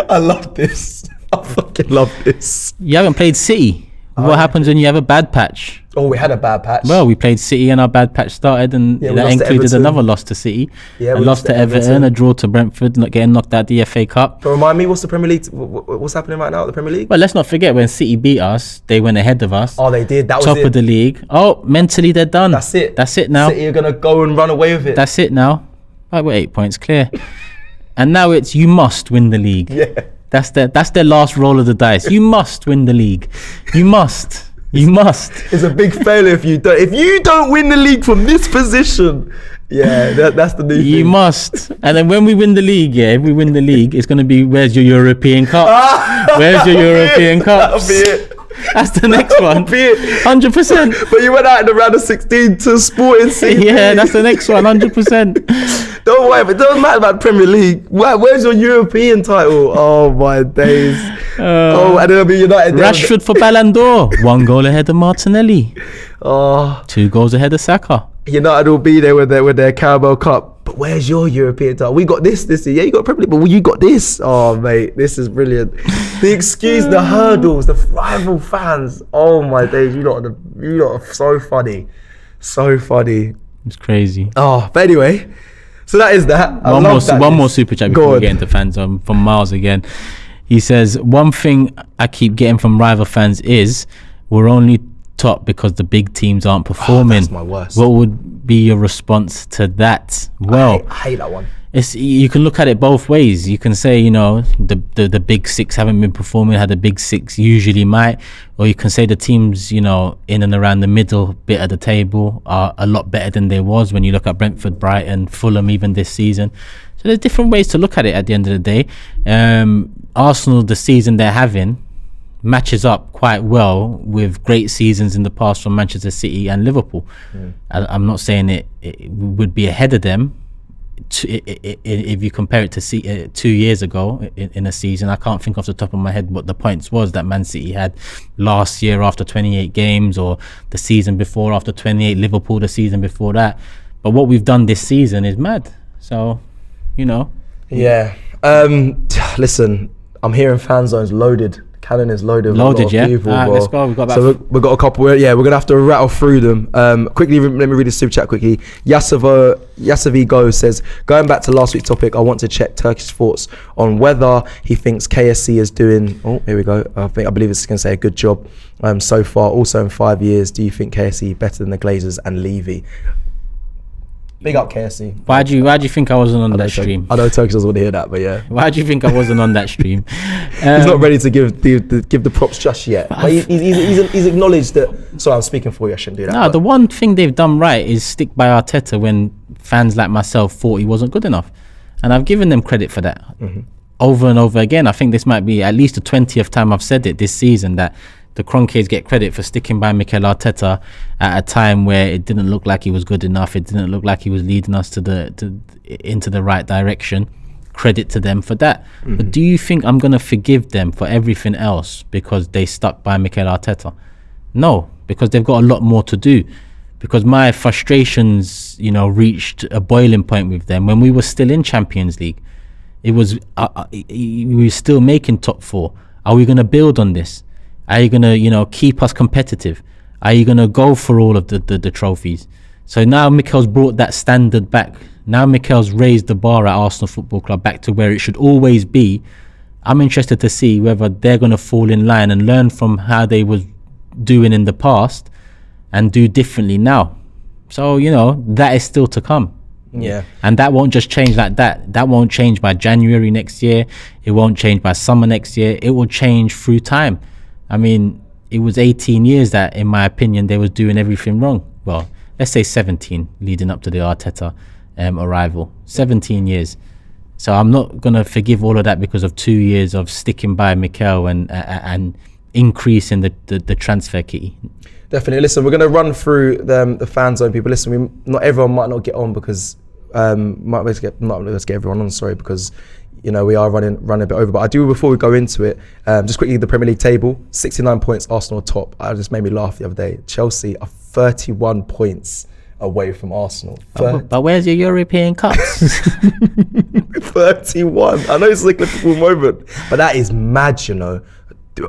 I love this. I fucking love this. You haven't played City. What happens when you have a bad patch? Oh, we had a bad patch. Well, we played City and our bad patch started, and that included another loss to City. Yeah, we lost to Everton, a draw to Brentford, not getting knocked out of the FA Cup. But remind me, what's the Premier League? What's happening right now at the Premier League? Well, let's not forget when City beat us, they went ahead of us. Oh, they did. That was top of the league. Oh, mentally they're done. That's it. That's it now. City are gonna go and run away with it. That's it now. Right, we're 8 points clear, and now it's you must win the league. Yeah. That's their last roll of the dice. You must win the league. You must. You must. It's a big failure if you don't. If you don't win the league from this position, that's the new thing. You must. And then when we win the league, if we win the league, it's going to be, where's your European Cup? Where's your European Cup? That'll be it. That's the next one. 100%. But you went out in the round of 16 to Sporting City. Yeah, that's the next one. 100%. Don't worry, but it doesn't matter about Premier League. Where's your European title? Oh my days. And it'll be United. Rashford for Ballon d'Or. 1 goal ahead of Martinelli. 2 goals ahead of Saka. United will be there with their Carabao Cup. But where's your European title? We got this year. Yeah, you got Premier League, but you got this. Oh mate, this is brilliant. The excuse, the hurdles, the rival fans. Oh my days, you lot are so funny. So funny. It's crazy. But anyway, so that is that. One more super chat before we get into FANZONE from Miles again. He says, one thing I keep getting from rival fans is we're only top because the big teams aren't performing. That's my worst. What would be your response to that? Well, I hate that one. You can look at it both ways. You can say, the big six haven't been performing, how the big six usually might, or you can say the teams, in and around the middle bit of the table are a lot better than they was when you look at Brentford, Brighton, Fulham even this season. So there's different ways to look at it at the end of the day. Arsenal, the season they're having, matches up quite well with great seasons in the past from Manchester City and Liverpool. I'm not saying it would be ahead of them if you compare it to 2 years ago in a season. I can't think off the top of my head what the points was that Man City had last year after 28 games, or the season before after 28, Liverpool the season before that. But what we've done this season is mad. So, Yeah. Listen, I'm hearing FANZONE's loaded. Cannon is loaded with a lot of people. Let's go. We've got we've got a couple. We're gonna have to rattle through them. Quickly, let me read the super chat quickly. Yasavi Go says, going back to last week's topic, I want to check Turkish thoughts on whether he thinks KSC is doing. Oh, here we go. I believe it's gonna say a good job so far. Also, in 5 years, do you think KSC better than the Glazers and Levy? Big up KSC. Why do you think I wasn't on that stream? I know Turkish doesn't want to hear that, but yeah. Why do you think I wasn't on that stream? He's not ready to give the props just yet. But he's acknowledged that. Sorry, I'm speaking for you. I shouldn't do that. No, the one thing they've done right is stick by Arteta when fans like myself thought he wasn't good enough, and I've given them credit for that over and over again. I think this might be at least the 20th time I've said it this season that the Kroenkes get credit for sticking by Mikel Arteta at a time where it didn't look like he was good enough. It didn't look like he was leading us into the right direction. credit to them for that. But do you think I'm going to forgive them for everything else because they stuck by Mikel Arteta? No, because they've got a lot more to do. Because my frustrations, you know, reached a boiling point with them when we were still in Champions League. It was we were still making top 4. Are we going to build on this? Are you going to, you know, keep us competitive? Are you going to go for all of the trophies? So now Mikel's brought that standard back. Now Mikel's raised the bar at Arsenal Football Club back to where it should always be. I'm interested to see whether they're going to fall in line and learn from how they was doing in the past and do differently now. So, you know, that is still to come. Yeah. And that won't just change like that. That won't change by January next year. It won't change by summer next year. It will change through time. I mean, it was 18 years that, in my opinion, they was doing everything wrong. Well, let's say 17 leading up to the Arteta arrival. 17 years. So I'm not going to forgive all of that because of 2 years of sticking by Mikel and increasing the transfer key. Definitely. Listen, we're going to run through the fan zone people. Listen, not everyone might not get on because not let's get everyone on. Sorry, because you know we are running a bit over. But I do, before we go into it, just quickly, the Premier League table: 69 points, Arsenal top. It just made me laugh the other day. Chelsea are 31 points away from Arsenal. But where's your European Cups? 31. I know it's like a typical moment, but that is mad, you know.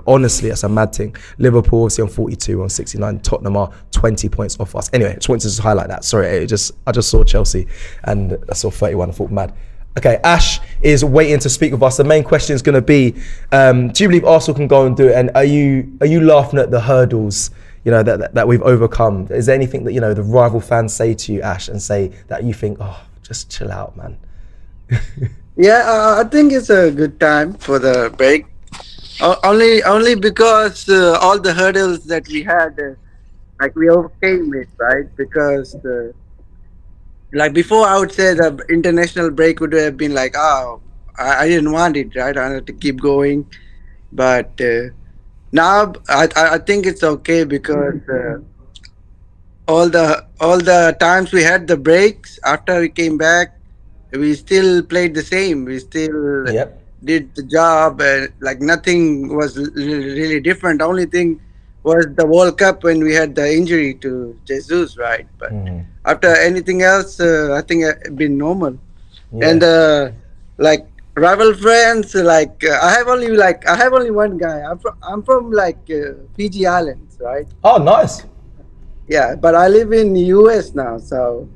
Honestly, that's a mad thing. Liverpool obviously on 42, on 69. Tottenham are 20 points off us. Anyway, just wanted to just highlight that. Sorry, I just saw Chelsea and I saw 31. I thought mad. Okay, Ash is waiting to speak with us. The main question is going to be: do you believe Arsenal can go and do it? And are you laughing at the hurdles, you know, that we've overcome? Is there anything that, you know, the rival fans say to you, Ash, and say that you think, oh, just chill out, man? Yeah, I think it's a good time for the break. Only because all the hurdles that we had, like we overcame it, right? Because like before, I would say the international break would have been like, oh, I didn't want it, right? I had to keep going, but now I think it's okay because all the times we had the breaks after we came back, we still played the same. We still did the job, and like nothing was really different. The only thing was the World Cup when we had the injury to Jesus, right? But after anything else, I think it's been normal. And like rival friends, like I have only one guy. I'm from like Fiji Islands, right? Oh, nice. Yeah, but I live in the US now, so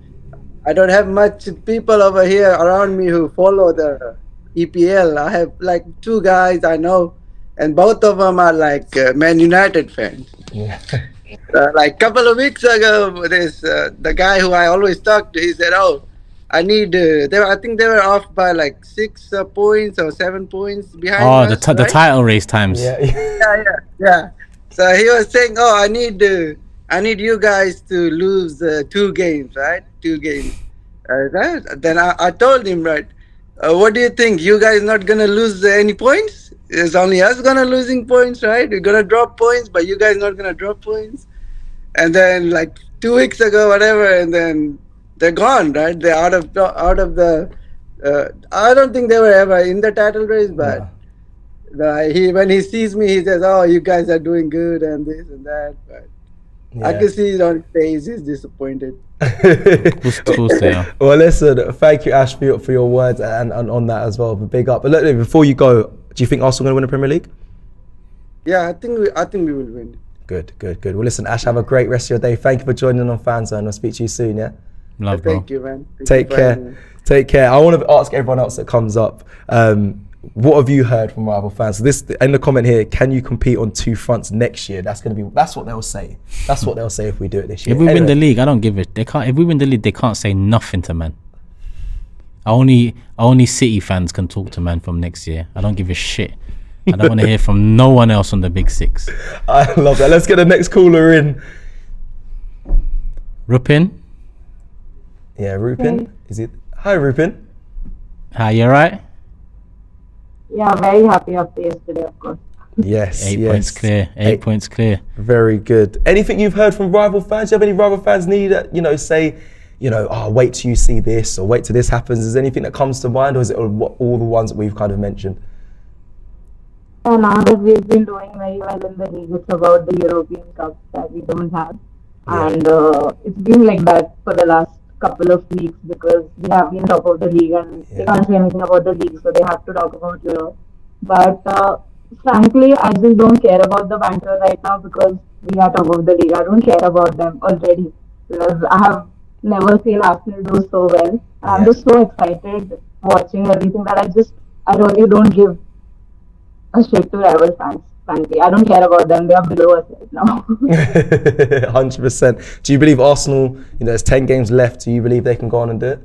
I don't have much people over here around me who follow the EPL. I have like 2 guys I know, and both of them are like Man United fans. Yeah. Like a couple of weeks ago, there's the guy who I always talk to. He said, "Oh, I need." I think they were off by like 6 points or 7 points behind. Oh, us, the title race times. Yeah. So he was saying, "Oh, I need you guys to lose 2 games, right? 2 games." Right? Then I told him, right, what do you think? You guys not gonna lose any points? It's only us gonna losing points, right? We're gonna drop points, but you guys not gonna drop points. And then like 2 weeks ago, whatever, and then they're gone, right? They're out of the. I don't think they were ever in the title race, but when he sees me, he says, "Oh, you guys are doing good and this and that." But I can see it on his face. He's disappointed. Well, listen, thank you, Ash, for your words and on that as well. But big up. But look, before you go, do you think Arsenal going to win the Premier League? Yeah, I think we will win. Good. Well, listen, Ash, have a great rest of your day. Thank you for joining on FanZone. I'll speak to you soon. Yeah. Love, bro. Thank you, man. Take care. I want to ask everyone else that comes up. What have you heard from rival fans? So this in the comment here: can you compete on 2 fronts next year? That's what they'll say. That's what they'll say if we do it this year. If we win the league, I don't give it. They can't. If we win the league, they can't say nothing to man. Only City fans can talk to man from next year. I don't give a shit. I don't want to hear from no one else on the big 6. I love that. Let's get the next caller in. Rupin. Yeah, Rupin. Is it? Hi, Rupin. Hi, you alright? Yeah, very happy after yesterday, of course. Yes. 8 points clear. 8 points clear. Very good. Anything you've heard from rival fans? Do you have any rival fans say, wait till you see this or wait till this happens? Is there anything that comes to mind, or is it all the ones that we've kind of mentioned? And now that we've been doing very well in the league, it's about the European Cup that we don't have. Yeah. And it's been like that for the last couple of weeks because we have been top of the league and they can't say anything about the league, so they have to talk about Europe. But frankly, I just don't care about the banter right now because we are top of the league. I don't care about them already because I have never seen Arsenal do so well. I'm just so excited watching everything that I really don't give a shit to rival fans. Frankly, I don't care about them. They are below us right now. 100%. Do you believe Arsenal? There's 10 games left. Do you believe they can go on and do it?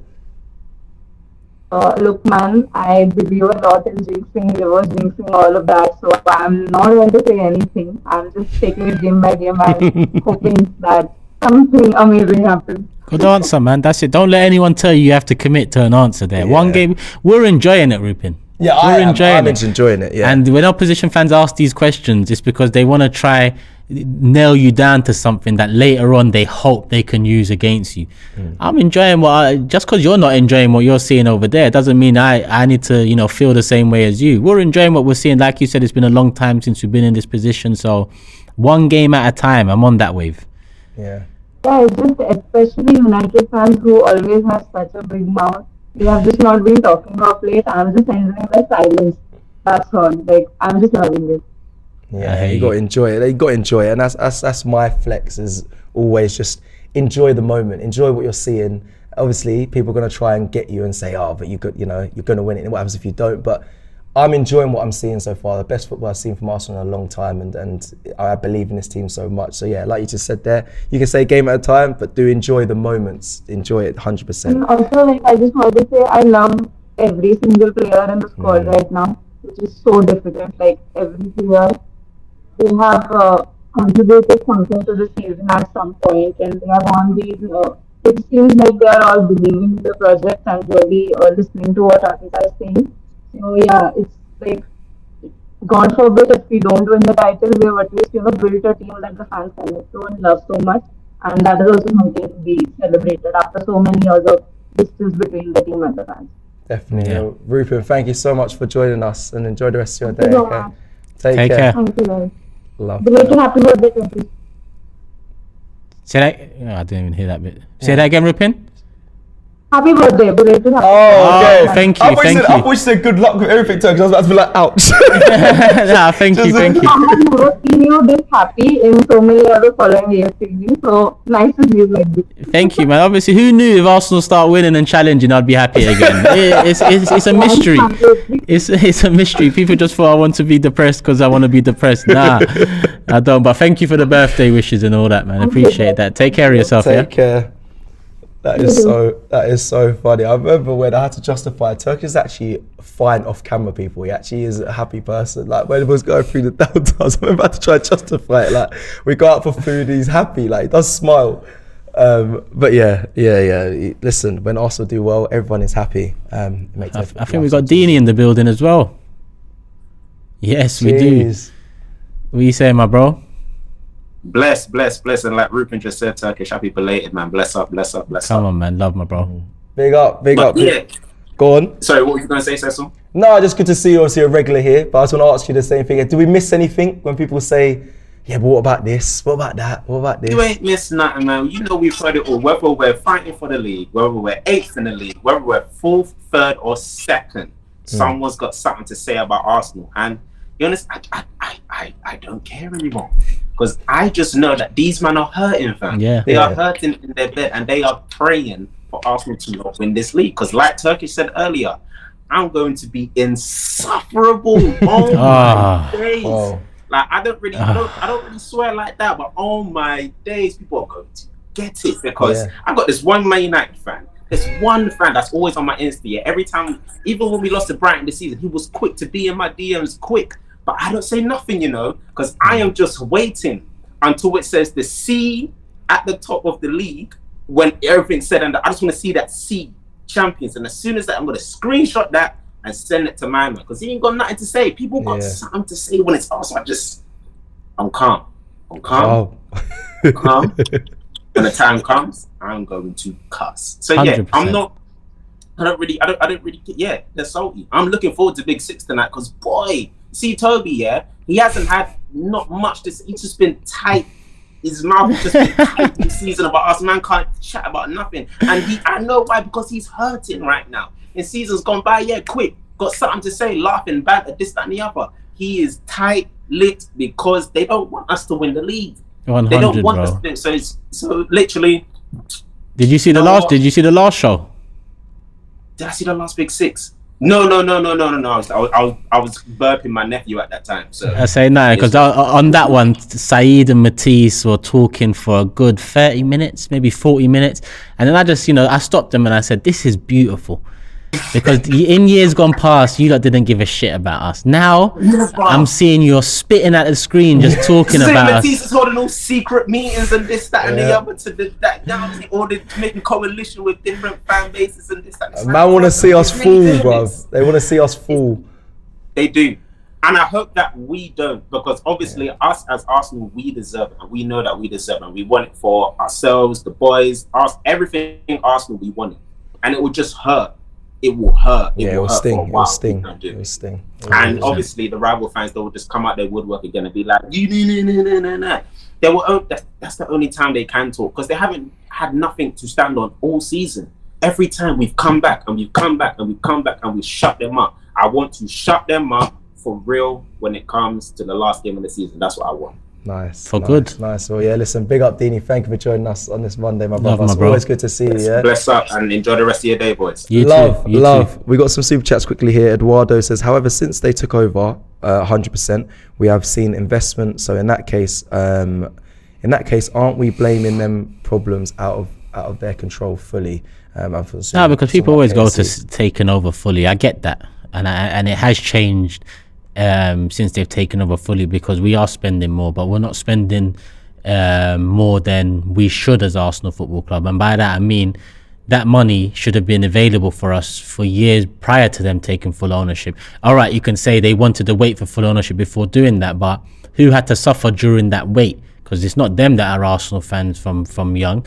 Look, man, I believe a lot in jinxing, reverse jinxing, all of that. So I'm not going to say anything. I'm just taking it game by game and hoping that something amazing happens. Good answer, man. That's it. Don't let anyone tell you have to commit to an answer there. One game, we're enjoying it, Rupin. Yeah, I'm enjoying it. Yeah. And when opposition fans ask these questions, it's because they want to try nail you down to something that later on they hope they can use against you. I'm enjoying just because you're not enjoying what you're seeing over there doesn't mean I need to feel the same way as you. We're enjoying what we're seeing. Like you said, it's been a long time since we've been in this position, so one game at a time. I'm on that wave. Yeah, it's just especially United fans who always have such a big mouth. We have just not been talking of late. I'm just enjoying the silence. That's all. Like, I'm just loving it. Yeah, you got to enjoy it. You got to enjoy it, and that's my flex. Is always just enjoy the moment, enjoy what you're seeing. Obviously, people are going to try and get you and say, "Oh, but you're going to win it." And what happens if you don't? But I'm enjoying what I'm seeing so far. The best football I've seen from Arsenal in a long time, and I believe in this team so much. So yeah, like you just said there, you can say game at a time, but do enjoy the moments. Enjoy it 100%. Also, I just want to say I love every single player in the squad right now, which is so difficult. Like every player, they have contributed something to the season at some point, and they have won these. It seems like they are all believing in the project and really listening to what Arteta is saying. So yeah, it's like, God forbid if we don't win the title, we have at least built a team that the fans connect to and love so much, and that is also something to be celebrated after so many years of distance between the team and the fans. Definitely. Yeah. Rupin, thank you so much for joining us, and enjoy the rest of your day. Okay? Take care. Thank you, guys. Love. Happy birthday, Turkish. Say that. I didn't even hear that bit. Say that again, Rupin. Happy birthday, belated. Okay. Thank you. I thought you said good luck with everything, Turkish. I was about to be like, ouch. Nah, thank you. I have never seen you this happy in so many other following AFTV, so nice to see you like this. Thank you, man. Obviously, who knew if Arsenal start winning and challenging, I'd be happy again. It's a mystery. It's a mystery. People just thought I want to be depressed because I want to be depressed. Nah, I don't. But thank you for the birthday wishes and all that, man. Appreciate that. Take care of yourself. Take care. That is so funny. I remember when I had to justify Turkish is actually fine off camera, people. He actually is a happy person. Like when he was going through the downtimes, I remember I had to try and justify it. Like we go out for food, he's happy. Like he does smile. But yeah. Listen, when Arsenal do well, everyone is happy. I think we got Dini in the building as well. Yes, we do. What are you saying, my bro? Bless, and like Rupin just said, Turkish, happy belated, man. Bless up. Come on, man. Love my bro. Big up. Yeah. Go on. Sorry, what were you going to say, Cecil? No, just good to see you, obviously a regular here, but I just want to ask you the same thing. Do we miss anything when people say, yeah, but what about this? What about that? What about this? You ain't missed nothing, man. You know we've heard it all. Whether we're fighting for the league, whether we're 8th in the league, whether we're 4th, 3rd or 2nd, someone's got something to say about Arsenal. And you honest, I don't care anymore. Because I just know that these men are hurting, fam. Yeah. They are hurting in their bed and they are praying for Arsenal to not win this league. Because like Turkish said earlier, I'm going to be insufferable all my days. Wow. Like I don't really swear like that, but all my days people are going to get it because I got this one Man United fan. There's one fan that's always on my Insta. Yeah? Every time, even when we lost to Brighton this season, he was quick to be in my DMs, quick. But I don't say nothing, because I am just waiting until it says the C at the top of the league when everything's said, and I just want to see that C champions. And as soon as that, I'm going to screenshot that and send it to my man because he ain't got nothing to say. People got something to say when it's us. I'm calm. I'm calm. when the time comes, I'm going to cuss. So yeah, 100%. I don't really. Yeah, they're salty. I'm looking forward to Big Six tonight because boy, see Toby. Yeah, he hasn't had not much. He's just been tight. His mouth has just been tight this season about us. Man can't chat about nothing, and I know why, because he's hurting right now. In seasons gone by, yeah, quick, got something to say, laughing, banter, this, that, and the other. He is tight-lipped because they don't want us to win the league. 100, they don't want bro. us to. So literally. Did you see the last? Did you see the last show? Did I see the last Big Six? No. I was burping my nephew at that time. So I say no, because on that one, Saeed and Matisse were talking for a good 30 minutes, maybe 40 minutes, and then I just, I stopped them and I said, "This is beautiful." Because in years gone past, you lot didn't give a shit about us. Now, I'm seeing you're spitting at the screen, just talking about us. Matisse is holding all secret meetings and this, that, and the other that. Now they're making coalition with different fan bases and this, that. And Man want to see us fall, bro. They want to see us fall. They do. And I hope that we don't, because obviously us as Arsenal, we deserve it. And we know that we deserve it. And we want it for ourselves, the boys, everything Arsenal, we want it. And it will just hurt. It will hurt. It will sting. It will sting. It will sting. And obviously, the rival fans, they will just come out their woodwork again and be like, no. They will. That's the only time they can talk, because they haven't had nothing to stand on all season. Every time we've come back and we've come back and we've come back and we shut them up. I want to shut them up for real when it comes to the last game of the season. That's what I want. Nice. Good. Nice. Well, yeah, listen, big up, Dini. Thank you for joining us on this Monday, my brother. It's bro. always good to see you, yeah? Bless up and enjoy the rest of your day, boys. You Love. too. We got some super chats quickly here. Eduardo says, however, since they took over 100%, we have seen investment. So in that case, aren't we blaming them problems out of their control fully? No, because people always go to taking over fully. I get that. And it has changed since they've taken over fully, because we are spending more, but we're not spending more than we should as Arsenal Football Club. And by that I mean that money should have been available for us for years prior to them taking full ownership. All right, you can say they wanted to wait for full ownership before doing that, but who had to suffer during that wait? Because it's not them that are Arsenal fans from young.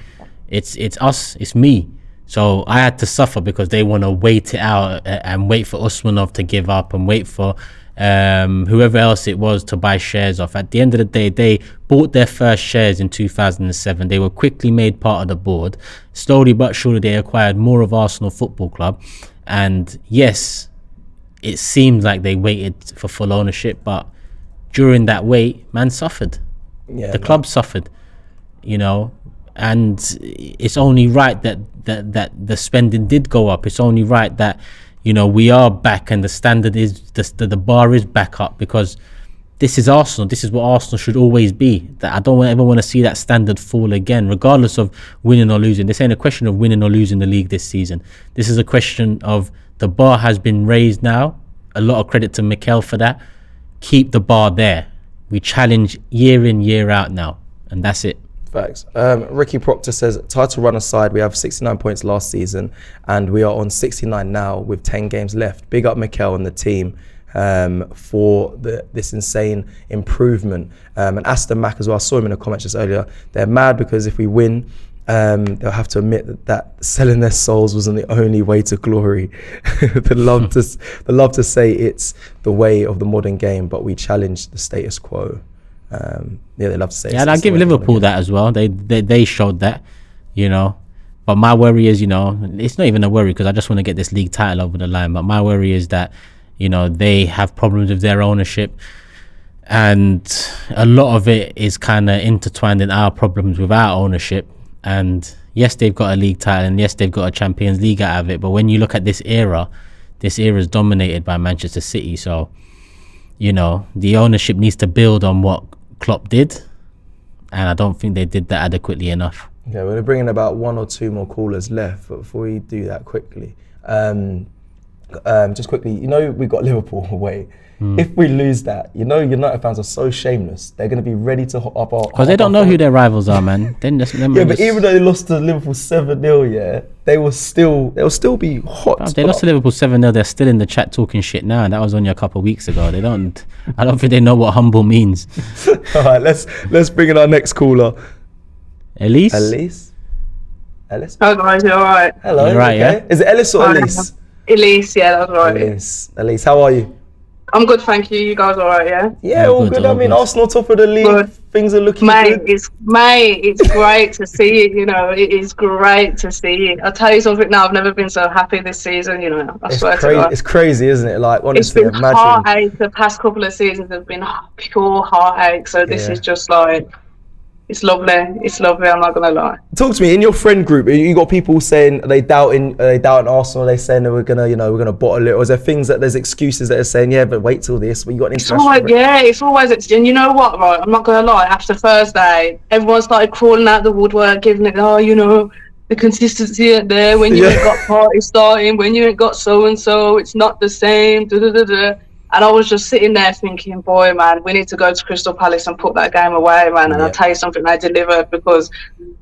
It's us, it's me. So I had to suffer because they want to wait it out and wait for Usmanov to give up and wait for whoever else it was to buy shares off. At the end of the day, they bought their first shares in 2007. They were quickly made part of the board. Slowly but surely they acquired more of Arsenal Football Club. And yes, it seemed like they waited for full ownership, but during that wait, man suffered. The club suffered, and it's only right that the spending did go up. It's only right that we are back and the standard is the bar is back up, because this is Arsenal. This is what Arsenal should always be. That I don't ever want to see that standard fall again, regardless of winning or losing. This ain't a question of winning or losing the league this season. This is a question of the bar has been raised now. A lot of credit to Mikel for that. Keep the bar there. We challenge year in, year out now, and that's it. Facts. Ricky Proctor says, title run aside, we have 69 points last season and we are on 69 now with 10 games left. Big up Mikel and the team for this insane improvement. And Aston Mac as well, I saw him in the comments just earlier. They're mad because if we win, they'll have to admit that selling their souls wasn't the only way to glory. They love to say it's the way of the modern game, but we challenge the status quo. They love to say. Yeah, and I give Liverpool that as well. They showed that, But my worry is, it's not even a worry because I just want to get this league title over the line. But my worry is that, they have problems with their ownership, and a lot of it is kind of intertwined in our problems with our ownership. And yes, they've got a league title, and yes, they've got a Champions League out of it. But when you look at this era is dominated by Manchester City. So, the ownership needs to build on what Klopp did, and I don't think they did that adequately enough. Okay, we're bringing about one or two more callers left, but before we do that quickly, just quickly, we've got Liverpool away. If we lose that, United fans are so shameless. They're going to be ready to hop up our... Because they don't know who their rivals are, man. But even though they lost to Liverpool 7-0, they'll still be hot. They lost to Liverpool 7-0. They're still in the chat talking shit now, and that was only a couple of weeks ago. I don't think they know what humble means. All right, let's bring in our next caller. Elise? Ellis? Oh, guys, you alright? Hello. You're right, okay. Is it Ellis or Elise? Elise, yeah, that's right. Elise, how are you? I'm good, thank you. You guys alright, yeah? Yeah, all good. I mean, Arsenal top of the league. Good. Things are looking Mate, good. it's great to see it, you know. It is great to see it. I'll tell you something now, I've never been so happy this season, you know. I swear to God. It's crazy, isn't it? Like, honestly, It's been imagine. heartache. The past couple of seasons have been pure heartache. So this is just like, it's lovely. It's lovely, I'm not going to lie. Talk to me, in your friend group, you got people saying they doubting Arsenal, they saying that we're gonna bottle it, or is there things that there's excuses that are saying, yeah, but wait till this, but you got an international break. It's always, and you know what, right, I'm not gonna lie, after Thursday, everyone started crawling out the woodwork, giving it, you know, the consistency ain't there, when you ain't got party starting, when you ain't got so-and-so, it's not the same, And I was just sitting there thinking, boy, man, we need to go to Crystal Palace and put that game away, man. And I'll tell you something, they delivered, because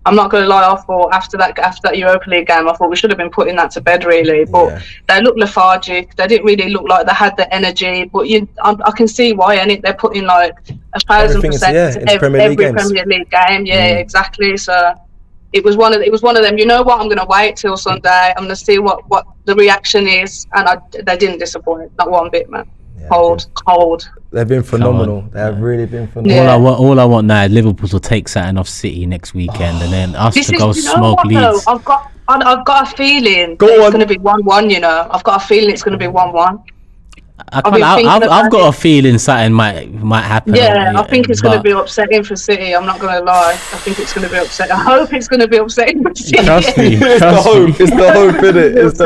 I'm not going to lie, I thought after that Europa League game, I thought we should have been putting that to bed, really. But they looked lethargic. They didn't really look like they had the energy. But I can see why, and they're putting like 1,000% every Premier League game. Yeah, exactly. So it was one of them. You know what? I'm going to wait till Sunday. I'm going to see what the reaction is, and they didn't disappoint, not one bit, man. Cold. They've been phenomenal. They have really been phenomenal. All I want now is Liverpool to take something off City next weekend, and then us to go smoke Leeds. I've got a feeling it's going to be 1-1. You know, I've got a feeling it's going to be 1-1. I've got a feeling something might happen. Yeah, I think it's going to be upsetting for City. I'm not going to lie. I think it's going to be upsetting. I hope it's going to be upsetting for City. Trust me. It's the hope, isn't it? It's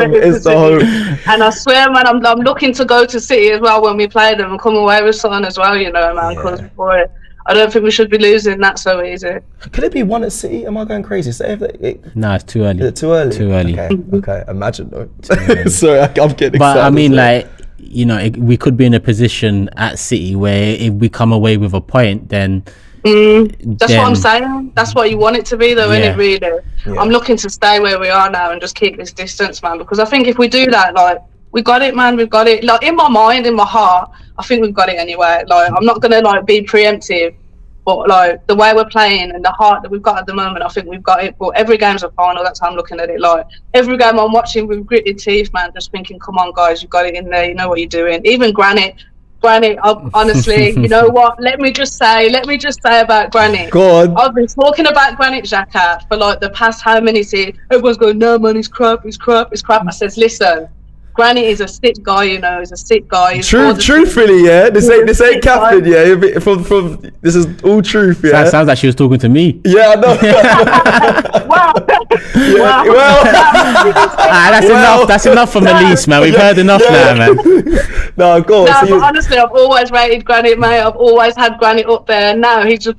the hope. And I swear, man, I'm looking to go to City as well when we play them and come away with something as well, you know, man. Because, boy, I don't think we should be losing that so easy. Could it be 1 at City? Am I going crazy? No, it's too early. Is it too early? Too early. Okay. Imagine though. Sorry, I'm getting excited. But I mean, like, you know, we could be in a position at City where if we come away with a point, then that's what I'm saying. That's what you want it to be, though, isn't it? Really, I'm looking to stay where we are now and just keep this distance, man. Because I think if we do that, like, we got it, man. We've got it. Like, in my mind, in my heart, I think we've got it anyway. Like, I'm not gonna like be preemptive, but like the way we're playing and the heart that we've got at the moment, I think we've got it. But every game's a final. That's how I'm looking at it. Like, every game I'm watching with gritted teeth, man, just thinking, come on, guys, you got it in there. You know what you're doing. Even Granite, honestly, you know what? Let me just say about Granite. Go on. I've been talking about Granite Xhaka for like the past how many seasons. Everyone's going, no, man, he's crap. I says, listen, Granite is a sick guy, you know. He's a sick guy. Truthfully, yeah. This ain't capping, yeah. From this is all truth, yeah. Sounds like she was talking to me. Yeah, I know. That's enough from Elise, man. We've heard enough now, man. No, go on. No, but honestly, I've always rated Granite, mate. I've always had Granite up there. Now he's just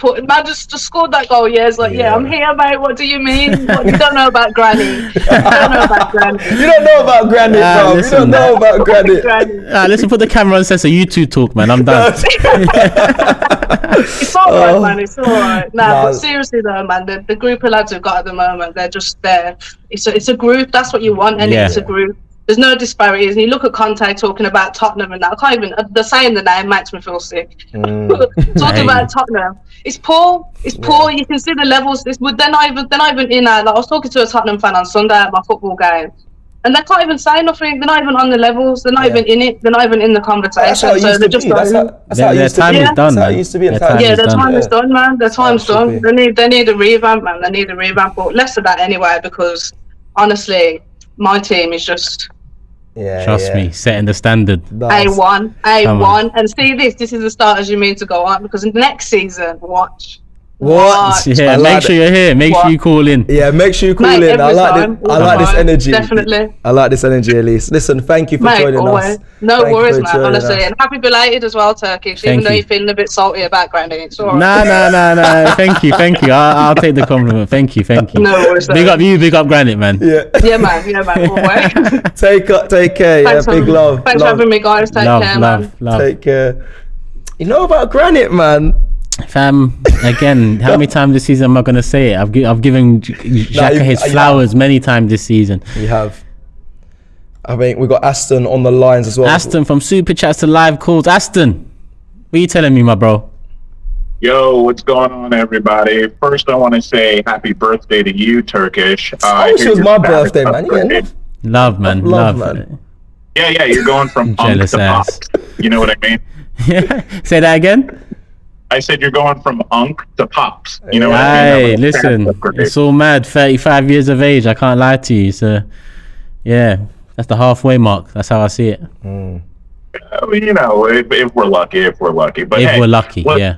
scored that goal. Yeah, it's like, I'm here, mate. What do you mean? What, you don't know about Granite. You don't know about Granite. You don't know about Granite, bro. You don't know about Granite. Listen, put the camera on, Cecil. You two talk, man. I'm done. It's all right, man. It's all right. But seriously though, man, the group of lads we've got at the moment, they're just there. It's a group. That's what you want, and it's a group. There's no disparities. And you look at Conte talking about Tottenham and that. I can't even. The saying the name makes me feel sick. Talking about Tottenham, it's poor. It's poor. You can see the levels. They're not even in there. Like, I was talking to a Tottenham fan on Sunday at my football game. And they can't even say nothing. They're not even on the levels. They're not even in it. They're not even in the conversation. That's how it used to be. That's how it used to be. That's how it used to be. Their time is done, man. Their time's done. They need a revamp, man. They need a revamp. But less of that anyway, because honestly, my team is just... Trust me, setting the standard. A1. And see this is the start as you mean to go on, because next season, watch. What? Yeah, make sure you're here. Make sure you call in. Yeah, make sure you call in. I like this energy. Definitely. I like this energy, Elise. Listen, thank you for joining us. No worries, man. Honestly, and happy belated as well, Turkish. Even though you're feeling a bit salty about Granny, it's all right. No. Thank you. I'll take the compliment. Thank you. No worries. Big up you. Big up Granite, man. Yeah, man. Always. Take care. Thanks big love. Thanks for having me, guys. Take care, man. Take care. You know about Granite, man. Fam, again, how many times this season am I going to say it? I've given Xhaka his flowers many times this season. You have. I think we've got Aston on the lines as well. Aston from Super Chats to live calls. Aston, what are you telling me, my bro? Yo, what's going on, everybody? First, I want to say happy birthday to you, Turkish. I wish it was my birthday, man. You get Love, man. Love. Yeah, you're going from unk Jealous to ass. pops. You know what I mean? Say that again. I said you're going from unk to pops. You know what I mean? Hey, listen, it's all mad. 35 years of age. I can't lie to you. So, yeah, that's the halfway mark. That's how I see it. You know, if we're lucky, But If hey, we're lucky, look, yeah.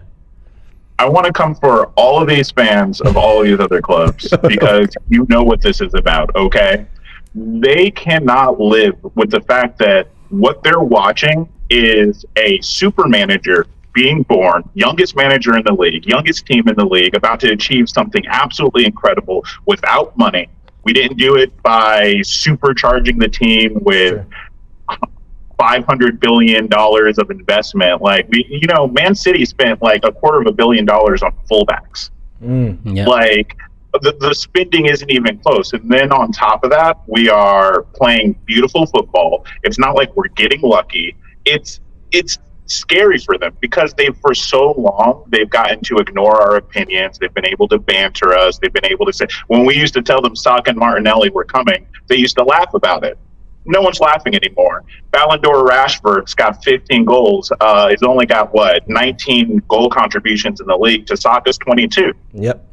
I want to come for all of these fans of all of these other clubs because you know what this is about, okay? They cannot live with the fact that what they're watching is a super manager being born, youngest manager in the league, youngest team in the league, about to achieve something absolutely incredible without money. We didn't do it by supercharging the team with $500 billion of investment. Like, Man City spent like $250 million on fullbacks. Yeah. Like, the spending isn't even close. And then on top of that, we are playing beautiful football. It's not like we're getting lucky. It's scary for them because for so long they've gotten to ignore our opinions. They've been able to banter us. They've been able to say, when we used to tell them Saka and Martinelli were coming, they used to laugh about it. No one's laughing anymore. Ballon d'Or Rashford's got 15 goals. He's only got 19 goal contributions in the league to Saka's 22. Yep.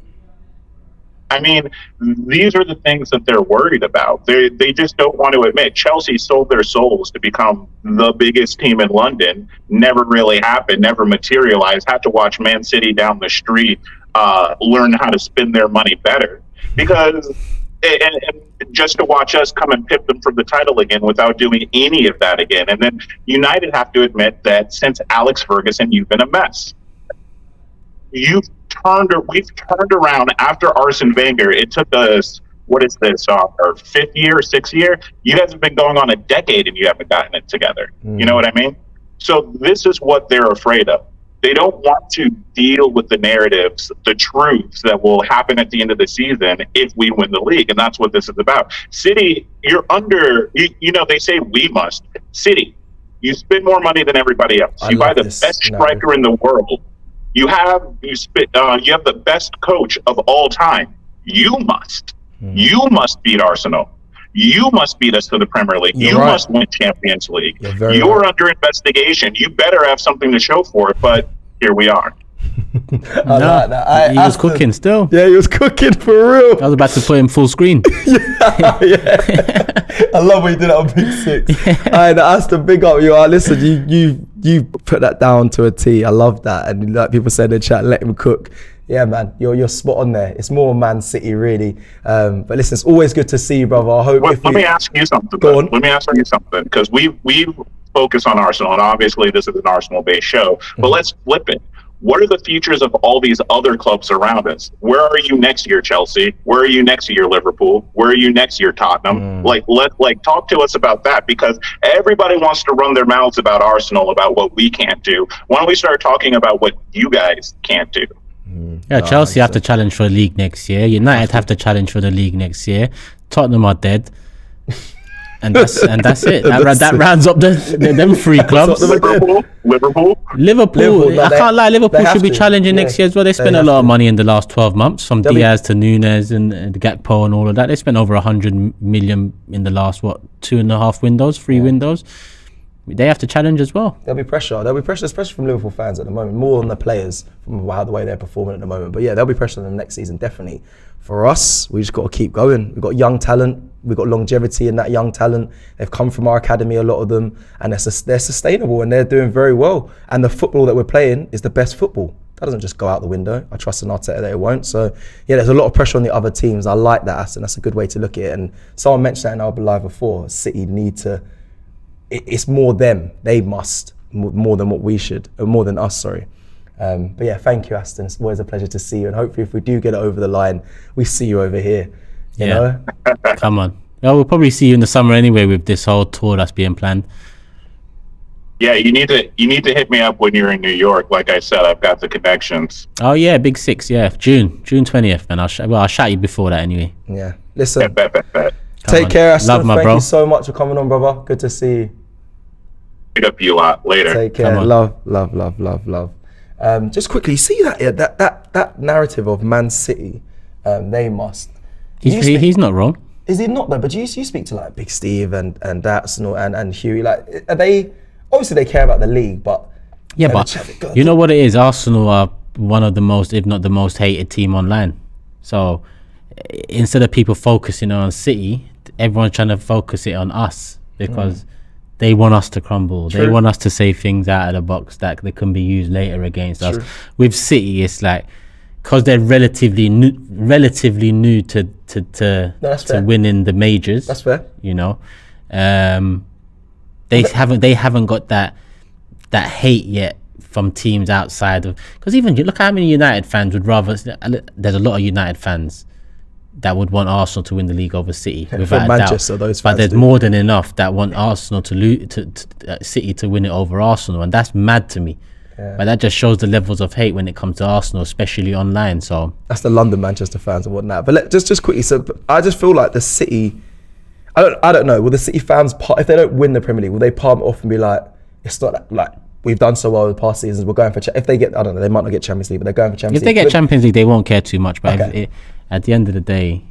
I mean, these are the things that they're worried about. They just don't want to admit. Chelsea sold their souls to become the biggest team in London. Never really happened, never materialized. Had to watch Man City down the street learn how to spend their money better. Because, and just to watch us come and pip them for the title again without doing any of that again. And then United have to admit that since Alex Ferguson, you've been a mess. We've turned around after Arsene Wenger. It took us, what is this, our sixth year? You guys have been going on a decade and you haven't gotten it together. You know what I mean? So this is what they're afraid of. They don't want to deal with the narratives, the truths that will happen at the end of the season if we win the league. And that's what this is about. City, you're under, they say we must. City, you spend more money than everybody else. You buy the best striker in the world. You have the best coach of all time. You must beat Arsenal. You must beat us to the Premier League. You must win Champions League. You're under investigation. You better have something to show for it. But here we are. He was cooking still. Yeah, he was cooking for real. I was about to put him full screen. Yeah. I love when you did that on Big Six. And Aston, big up you. Listen, you put that down to a T. I love that. And like people say in the chat, let him cook. Yeah, man, you're spot on there. It's more Man City, really. But listen, it's always good to see you, brother. I hope. Let me ask you something. Let me ask you something, because we focus on Arsenal, and obviously this is an Arsenal-based show. But let's flip it. What are the futures of all these other clubs around us? Where are you next year, Chelsea? Where are you next year, Liverpool? Where are you next year, Tottenham? Talk to us about that, because everybody wants to run their mouths about Arsenal, about what we can't do. Why don't we start talking about what you guys can't do? Yeah, Chelsea have to challenge for the league next year. United have to challenge for the league next year. Tottenham are dead. And that's it. That rounds up them three clubs. Liverpool. I can't lie. Liverpool should be challenging next year as well. They spent a lot of money in the last 12 months, from Diaz to Nunes and Gakpo and all of that. They spent over 100 million in the last 3 windows. They have to challenge as well. There'll be pressure. Especially from Liverpool fans at the moment, more than the players from the way they're performing at the moment. But yeah, there'll be pressure on them next season, definitely. For us, we just got to keep going. We've got young talent. We've got longevity in that young talent. They've come from our academy, a lot of them, and they're sustainable and they're doing very well. And the football that we're playing is the best football. That doesn't just go out the window. I trust in Arteta that it won't. So yeah, there's a lot of pressure on the other teams. I like that, and that's a good way to look at it. And someone mentioned that in our live before. City need to. It's more them. They must more than what we should, or more than us. Sorry. But yeah, thank you, Aston. It's always a pleasure to see you, and hopefully, if we do get it over the line, we see you over here. You know? Come on. Well, we'll probably see you in the summer anyway with this whole tour that's being planned. Yeah, you need to hit me up when you're in New York. Like I said, I've got the connections. Oh yeah, Big Six. Yeah, June 20th, man. I'll shout you before that anyway. Yeah. Listen. Bet. Take care, Aston. Thank you so much for coming on, brother. Good to see you. Pick up you a lot later. Take care. Love. Just quickly, see that narrative of Man City, they must. He's not wrong. Is he not though? But you speak to like Big Steve and Arsenal and Huey. Like, are they? Obviously, they care about the league, but yeah, but you know what it is. Arsenal are one of the most, if not the most, hated team online. So instead of people focusing on City, everyone's trying to focus it on us because they want us to crumble. True. They want us to say things out of the box that they can be used later against us. With City, it's like because they're relatively new to winning the majors. That's fair. You know, they haven't got that hate yet from teams outside of, because even you look how many United fans would rather. There's a lot of United fans that would want Arsenal to win the league over City, without a doubt. But there's more than enough that want Arsenal to lose to City to win it over Arsenal, and that's mad to me. Yeah. But that just shows the levels of hate when it comes to Arsenal, especially online. So that's the London Manchester fans and whatnot. But just quickly, so I just feel like the City. I don't know. Will the City fans, if they don't win the Premier League, will they palm it off and be like, it's not like we've done so well the past seasons, we're going for if they get, I don't know, they might not get Champions League, but they're going for Champions League. If they get Champions League, they won't care too much. But at the end of the day,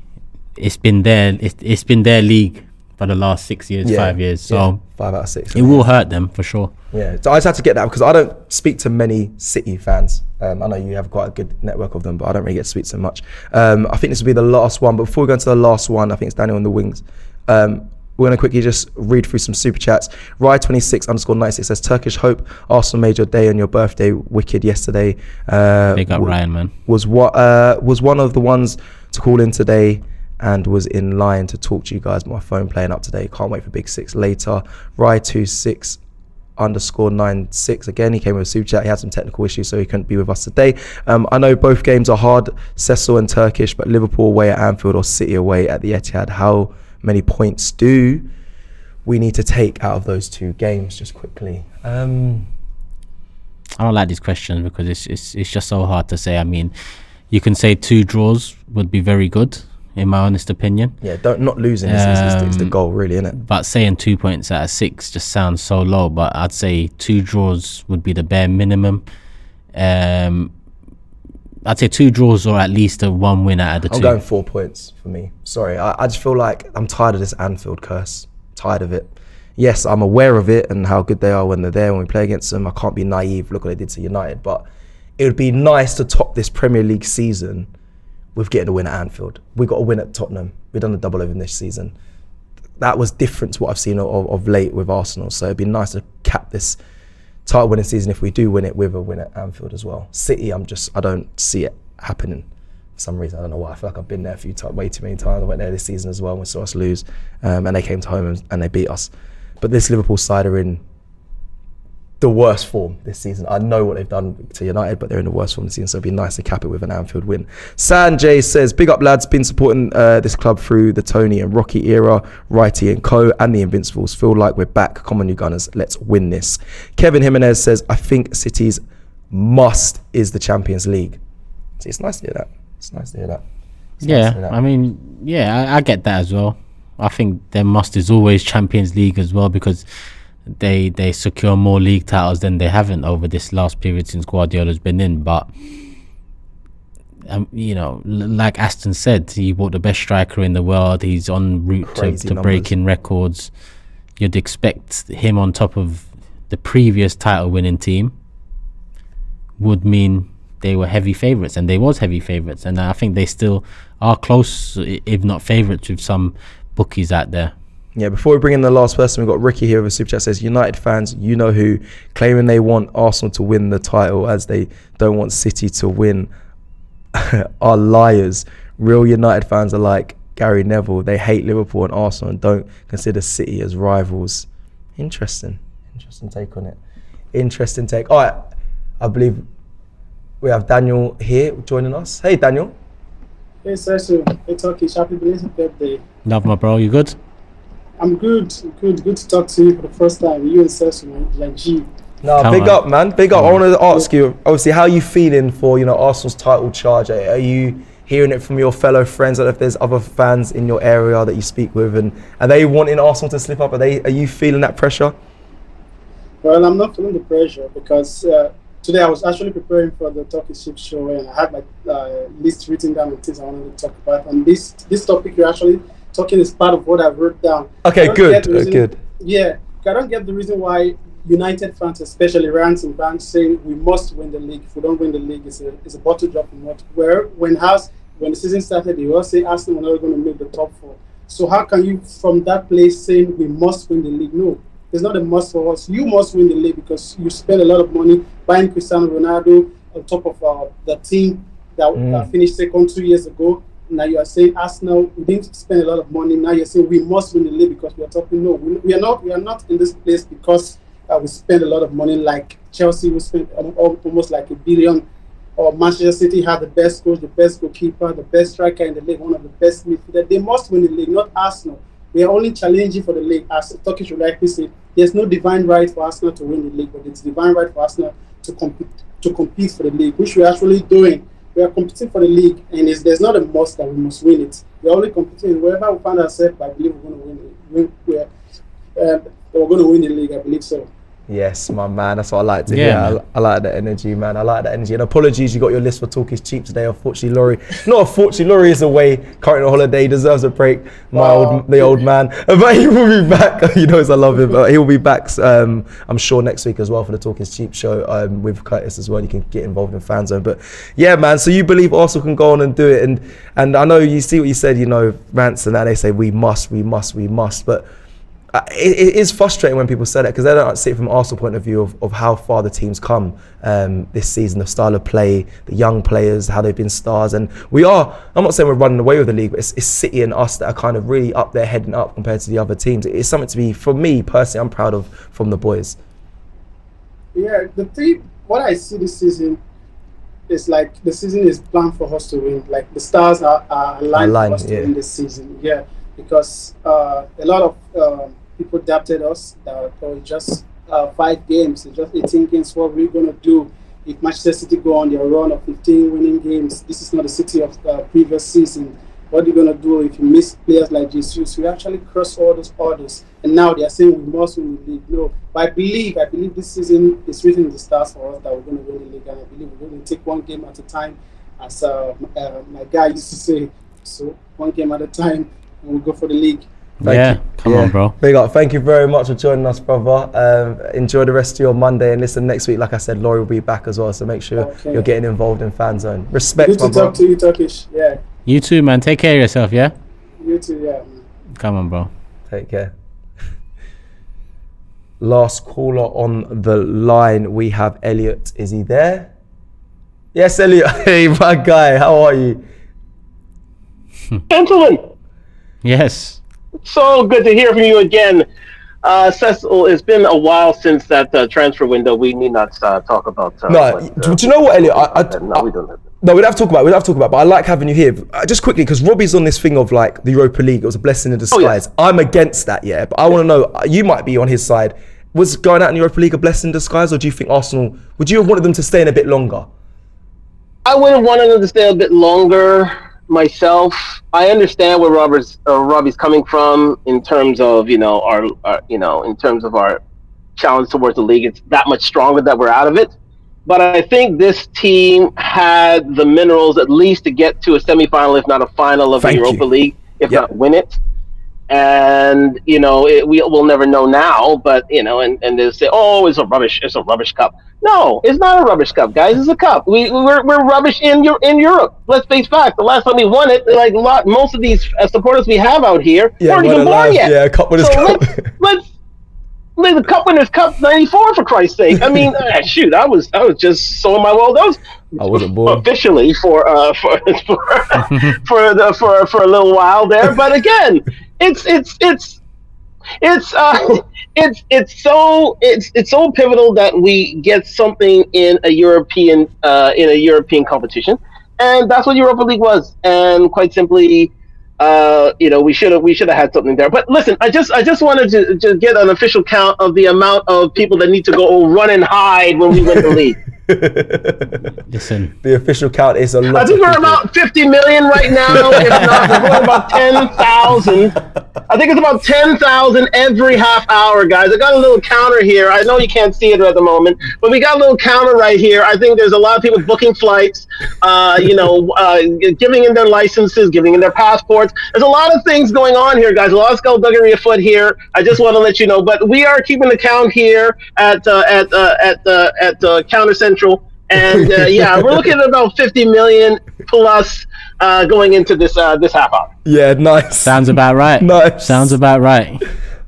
it's been their league for the last 6 years, 5 years. So 5 out of 6. It will hurt them for sure. Yeah, so I just had to get that because I don't speak to many City fans. I know you have quite a good network of them, but I don't really get to speak to them much. I think this will be the last one, but before we go into the last one, I think it's Daniel on the wings. We're going to quickly just read through some super chats. Rye26_96 says, Turkish Hope, Arsenal made your day on your birthday. Wicked yesterday. Big up Ryan, man. Was one of the ones to call in today and was in line to talk to you guys. My phone playing up today. Can't wait for Big Six later. Rye26_96. Again, he came with a super chat. He had some technical issues, so he couldn't be with us today. I know both games are hard, Cecil and Turkish, but Liverpool away at Anfield or City away at the Etihad, how many points do we need to take out of those two games? Just quickly. I don't like these questions because it's just so hard to say. I mean, you can say 2 draws would be very good, in my honest opinion. Yeah, not losing is the goal, really, isn't it? But saying 2 points out of 6 just sounds so low. But I'd say 2 draws would be the bare minimum. I'd say 2 draws or at least a 1 win out of the 2. I'm going 4 points for me. Sorry, I just feel like I'm tired of this Anfield curse. Tired of it. Yes, I'm aware of it and how good they are when they're there, when we play against them. I can't be naive. Look what they did to United. But it would be nice to top this Premier League season with getting a win at Anfield. We got a win at Tottenham. We've done a double over this season. That was different to what I've seen of late with Arsenal. So it'd be nice to cap this title winning season if we do win it with a win at Anfield as well. City, I don't see it happening for some reason. I don't know why. I feel like I've been there way too many times. I went there this season as well and we saw us lose, and they came to home and they beat us. But this Liverpool side are in the worst form this season. I know what they've done to United, but they're in the worst form this season, so it'd be nice to cap it with an Anfield win. Sanjay says, big up lads, been supporting this club through the Tony and Rocky era, Righty and Co and the Invincibles. Feel like we're back. Come on you Gunners, let's win this. Kevin Jimenez says, I think City's must is the Champions League. See, it's nice to hear that. I mean, I get that as well. I think their must is always Champions League as well, because they secure more league titles than they haven't over this last period since Guardiola's been in. But you know, like Aston said, he bought the best striker in the world. He's en route to breaking records. You'd expect him on top of the previous title winning team would mean they were heavy favourites, and they was heavy favourites, and I think they still are close, if not favourites, with some bookies out there. Yeah, before we bring in the last person, we've got Ricky here with a super chat. Says, United fans, you know who, claiming they want Arsenal to win the title as they don't want City to win, are liars. Real United fans are like Gary Neville. They hate Liverpool and Arsenal and don't consider City as rivals. Interesting take on it. Interesting take. All right, I believe we have Daniel here joining us. Hey, Daniel. Hey, Cecil. Hey, Turkish. Happy belated birthday. Love, my bro. You good? I'm good. Good to talk to you for the first time. You and Cecil, man, like G. No, big up, man. Big up. I want to ask you, obviously, how are you feeling for, Arsenal's title charge? Are you hearing it from your fellow friends? I don't know if there's other fans in your area that you speak with, and are they wanting Arsenal to slip up? Are you feeling that pressure? Well, I'm not feeling the pressure because today I was actually preparing for the Turkish show, and I had my list written down of things I wanted to talk about. And this topic you're actually talking is part of what I wrote down. Okay, good. Good. Yeah, I don't get the reason why United fans, especially Rams and fans, saying we must win the league. If we don't win the league, it's a bottle drop in water. Where when the season started, they all say Arsenal were not going to make the top 4. So how can you, from that place, saying we must win the league? No, it's not a must for us. You must win the league because you spend a lot of money buying Cristiano Ronaldo on top of the team that finished second 2 years ago. Now you are saying Arsenal, we didn't spend a lot of money. Now you're saying we must win the league because we are talking. No, we are not in this place because we spend a lot of money like Chelsea. We spent almost like $1 billion. Or Manchester City had the best coach, the best goalkeeper, the best striker in the league, one of the best midfielders. They must win the league, not Arsenal. We are only challenging for the league. As Turkish would likely say, there's no divine right for Arsenal to win the league, but it's divine right for Arsenal to compete for the league, which we're actually doing. We are competing for the league, and there's not a must that we must win it. We're only competing wherever we find ourselves. I believe we're going to win it. We're going to win the league. I believe so. Yes, my man. That's what I like to hear. I like that energy, man. I like that energy. And apologies, you got your list for Talk is Cheap today. Unfortunately, Laurie is away, currently on holiday. He deserves a break. The old man. But he will be back. He knows I love him. He will be back, I'm sure, next week as well for the Talk is Cheap show with Curtis as well. You can get involved in FANZONE. But yeah, man. So you believe Arsenal can go on and do it. And I know you see what you said, rants and that. They say we must. But it is frustrating when people say that because they don't see it from Arsenal point of view of how far the team's come this season, the style of play, the young players, how they've been stars. And I'm not saying we're running away with the league, but it's City and us that are kind of really up there, heading up compared to the other teams. It's something to be, for me personally, I'm proud of from the boys. Yeah, what I see this season is like the season is planned for us to win. Like the stars are aligned for us to win this season. Yeah, because a lot of people doubted us that just 5 games, just 18 games. What we're going to do if Manchester City go on their run of 15 winning games? This is not the City of previous season. What are you going to do if you miss players like Jesus? We actually cross all those orders, and now they are saying we must win the league. No, but I believe this season is written in the stars for us that we're going to win the league, and I believe we're going to take one game at a time, as my guy used to say. So one game at a time, and we'll go for the league. Come on, bro. Big up. Thank you very much for joining us, brother. Enjoy the rest of your Monday, and listen, next week, like I said, Laurie will be back as well, so make sure you're getting involved in FANZONE. Respect, good to talk to you, Turkish. Yeah. You too, man. Take care of yourself, yeah? You too, yeah. Come on, bro. Take care. Last caller on the line, we have Elliot. Is he there? Yes, Elliot. Hey, my guy. How are you? Gentlemen. Yes. So good to hear from you again. Cecil, it's been a while since that transfer window. We need not talk about. Do you know what, Elliot? No, we don't. No, we'd have to talk about. But I like having you here. Just quickly, because Robbie's on this thing of like the Europa League. It was a blessing in disguise. Oh, yes. I'm against that, but I want to know. You might be on his side. Was going out in the Europa League a blessing in disguise, or do you think Arsenal? Would you have wanted them to stay in a bit longer? I would have wanted them to stay a bit longer. Myself, I understand where Robbie's coming from in terms of our in terms of our challenge towards the league. It's that much stronger that we're out of it. But I think this team had the minerals at least to get to a semifinal, if not a final of the Europa League, if not win it. And we'll never know now. But and they say, oh, it's a rubbish cup. No, it's not a rubbish cup, guys. It's a cup. We're rubbish in Europe. Let's face facts. The last time we won it, most of these supporters we have out here weren't even born yet. Yeah, cup winners' cup. Let's the Cup Winners' Cup '94 for Christ's sake. I mean, shoot, I was just sowing my well. Those I wasn't born officially for a little while there, but again, it's so pivotal that we get something in a European competition, and that's what Europa League was. And quite simply, we should have had something there. But listen, I just wanted to get an official count of the amount of people that need to go run and hide when we win the league. Listen, The official count is a lot. I think we're about 50 million right now. If not, we're going about 10,000. I think it's about 10,000 every half hour, guys. I got a little counter here. I know you can't see it at the moment, but we got a little counter right here. I think there's a lot of people booking flights, giving in their licenses, giving in their passports. There's a lot of things going on here, guys. A lot of skullduggery afoot here. I just want to let you know. But we are keeping the count here at Counter Central. And we're looking at about 50 million plus going into this half hour. Yeah, nice. sounds about right. Nice. Sounds about right.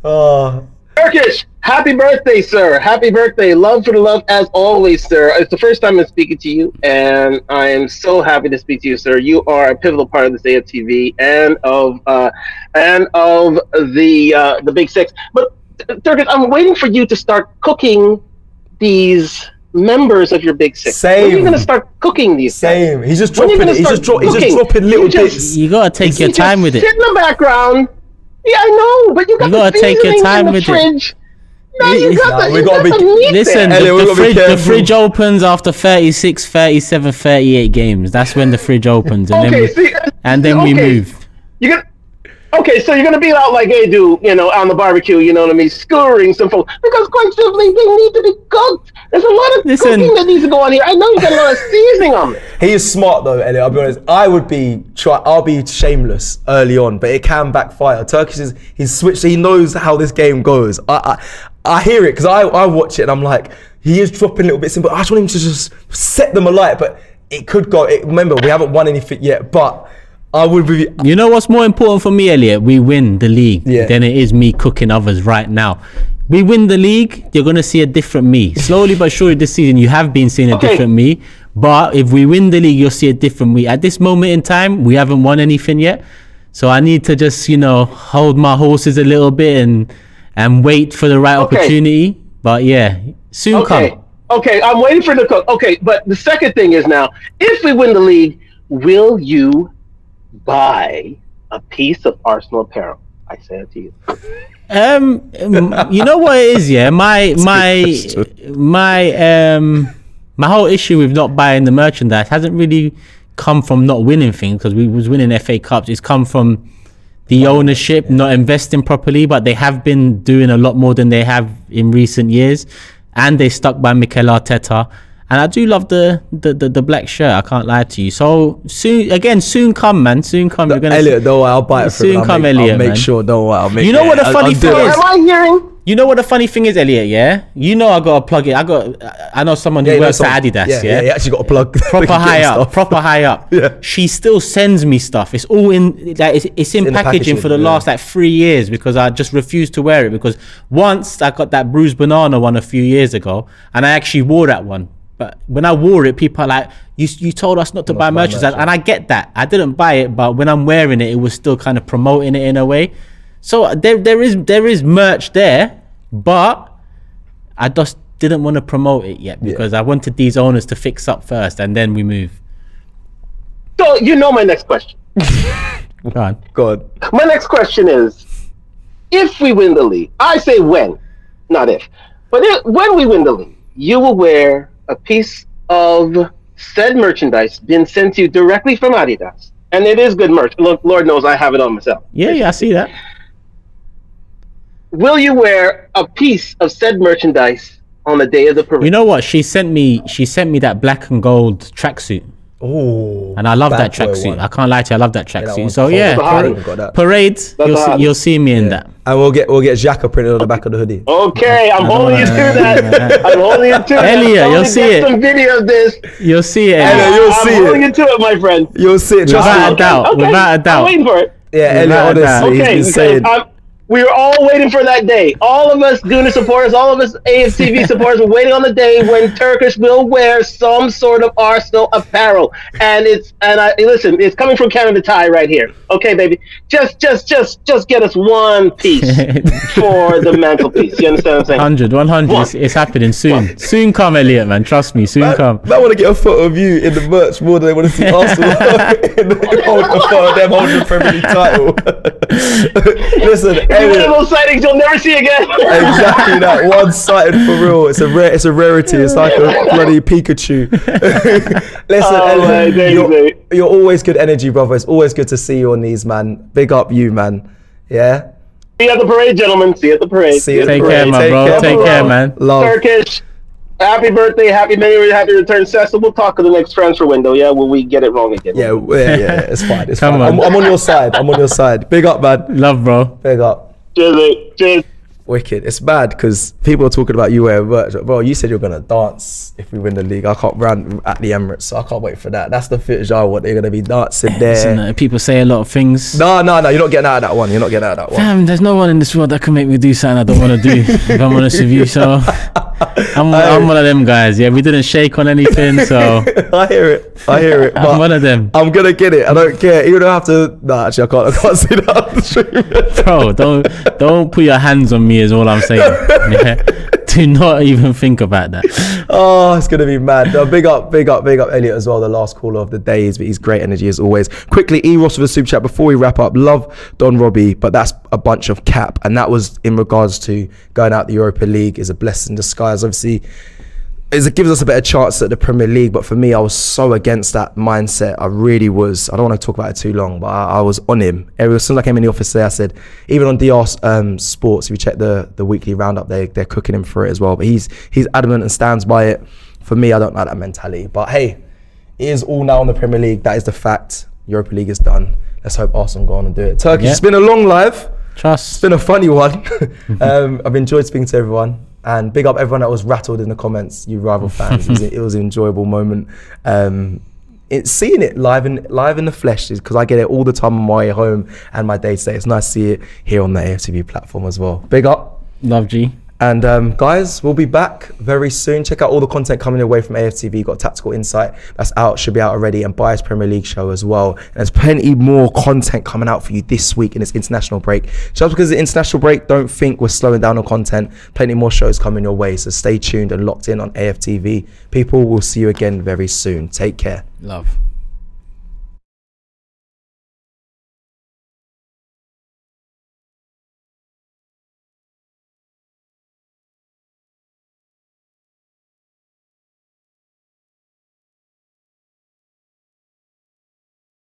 Oh, Turkish, happy birthday, sir. Happy birthday. Love for the love as always, sir. It's the first time I'm speaking to you, and I am so happy to speak to you, sir. You are a pivotal part of this AFTV and of the Big Six. But Turkish, I'm waiting for you to start cooking these members of your Big Six. Same. When are you going to start cooking these same. guys? He's just When are you dropping it. gonna He's start just cooking? dropping little bits. You gotta take your time with Sit it. in the background. Yeah, I know, but you got You gotta the take your seasonings time in the with it. fridge. No, you got we the, gotta you be- got the meat Listen, there. Elliot, we the gotta be careful. fridge opens after 36, 37, 38 games. That's when the fridge opens, and Okay, then we okay. move. Okay, so you're gonna be out like they do, on the barbecue, you know what I mean, skewering some folks, because quite simply they need to be cooked. There's a lot of cooking that needs to go on here. I know you got a lot of seasoning on it. He is smart though, Elliot. I'll be honest. I'll be shameless early on, but it can backfire. Turkish he's switched. He knows how this game goes. I hear it because I watch it and I'm like, he is dropping little bits in, but I just want him to just set them alight. But it could go. Remember, we haven't won anything yet, but. I would be. You know what's more important for me, Elliot? We win the league than it is me cooking others right now. We win the league, you're going to see a different me. Slowly but surely this season, you have been seeing a different me. But if we win the league, you'll see a different me. At this moment in time, we haven't won anything yet. So I need to just, hold my horses a little bit and wait for the right opportunity. But yeah, soon come. Okay, I'm waiting for the cook. Okay, but the second thing is now, if we win the league, will you buy a piece of Arsenal apparel? I say it to you. You know what it is, yeah. My whole issue with not buying the merchandise hasn't really come from not winning things, because we was winning FA Cups. It's come from the ownership not investing properly, but they have been doing a lot more than they have in recent years, and they stuck by Mikel Arteta. And I do love the black shirt. I can't lie to you. So soon come, man. Soon come. No, You're gonna Elliot, don't worry, I'll buy it for soon you. come, Elliot. I'll make man. sure. Don't worry, I'll make. You know what the funny thing is? Am I hearing? You know what the funny thing is, Elliot? Yeah. You know I gotta plug it. I know someone who works at Adidas. Yeah. You actually got to plug proper high up. Yeah. She still sends me stuff. It's all in it's in packaging for the last 3 years, because I just refused to wear it, because once I got that bruised banana one a few years ago, and I actually wore that one. But when I wore it, people are like, you told us not to buy merchandise. And I get that. I didn't buy it, but when I'm wearing it, it was still kind of promoting it in a way. So there is merch there, but I just didn't want to promote it yet, because I wanted these owners to fix up first, and then we move. So you know my next question. Go on. My next question is, if we win the league, I say when, not if, but when we win the league, you will wear a piece of said merchandise being sent to you directly from Adidas. And it is good merch. Look, Lord knows I have it on myself. Yeah, I see that. Will you wear a piece of said merchandise on the day of the parade? You know what? She sent me that black and gold tracksuit. Oh, and I love that tracksuit. I can't lie to you, I love that tracksuit. So parade, you'll see me in that. And we'll get Xhaka printed on the back of the hoodie. Okay, I'm holding you to that. I'm holding you to that. Elliot, you'll see it. Some video of this. You'll see it. I'm holding you to it, my friend. You'll see it. Without a doubt. Without a doubt. I'm waiting for it. Yeah, Elliot, honestly, he's been saying. We were all waiting for that day. All of us Gooner supporters, all of us AFTV supporters were waiting on the day when Turkish will wear some sort of Arsenal apparel. And listen, it's coming from Canada Tie right here. Okay, baby. Just get us one piece for the mantelpiece. You understand what I'm saying? 100. It's happening soon. Soon come, Elliot, man. Trust me, soon come. I want to get a photo of you in the merch more than they want to see Arsenal in the photo of them holding the Premier League title. Listen, one of those sightings you'll never see again. Exactly that. One-sided for real. It's a rarity. It's like a bloody Pikachu. Listen, Elliot, you're always good energy, brother. It's always good to see you on these, man. Big up you, man. Yeah. See you at the parade, gentlemen. See you at the parade. Take care, my bro. Take care, man. Love. Turkish. Happy birthday, happy New Year, happy return, Cecil. We'll talk in the next transfer window. Yeah, will we get it wrong again? Yeah. It's fine. It's Come fine. on. I'm on your side. I'm on your side. Big up, man. Love, bro. Big up. Cheers, mate. Cheers. Wicked. It's bad because people are talking about you wearing merch. Bro, you said you're going to dance if we win the league. I can't run at the Emirates, so I can't wait for that. That's the footage I want. They're going to be dancing there. Listen, people say a lot of things. No. You're not getting out of that one. You're not getting out of that one. Damn, there's no one in this world that can make me do something I don't want to do, if I'm honest with you. So I'm one of them guys. Yeah, we didn't shake on anything, so I hear it. I'm one of them. I'm going to get it. I don't care. You don't have to. No, actually, I can't say that on the stream. Bro, don't put your hands on me is all I'm saying. Yeah? Do not even think about that. Oh, it's gonna be mad. No, big up Elliot as well, the last caller of the day. But he's great energy as always. Quickly, Eros with a super chat before we wrap up. Love Don Robbie, but that's a bunch of cap, and that was in regards to going out the Europa League is a blessing in disguise. Obviously, it gives us a better chance at the Premier League, but for me, I was so against that mindset. I really was. I don't want to talk about it too long, but I was on him. As soon as I came in the office today, I said, even on DR Sports, if you check the weekly roundup, they're cooking him for it as well. But he's adamant and stands by it. For me, I don't like that mentality. But hey, it is all now in the Premier League. That is the fact. Europa League is done. Let's hope Arsenal go on and do it. Turkish, It's been a long live. Trust. It's been a funny one. I've enjoyed speaking to everyone. And big up everyone that was rattled in the comments, you rival fans. It was an enjoyable moment. Seeing it live in the flesh, because I get it all the time on my way home and my day to day. It's nice to see it here on the AFTV platform as well. Big up. Love, G. And guys, we'll be back very soon. Check out all the content coming away from AFTV. Got Tactical Insight that's out, should be out already, and Bias Premier League show as well. And there's plenty more content coming out for you this week in this international break. Just because it's international break, don't think we're slowing down on content. Plenty more shows coming your way. So stay tuned and locked in on AFTV. People, will see you again very soon. Take care. Love.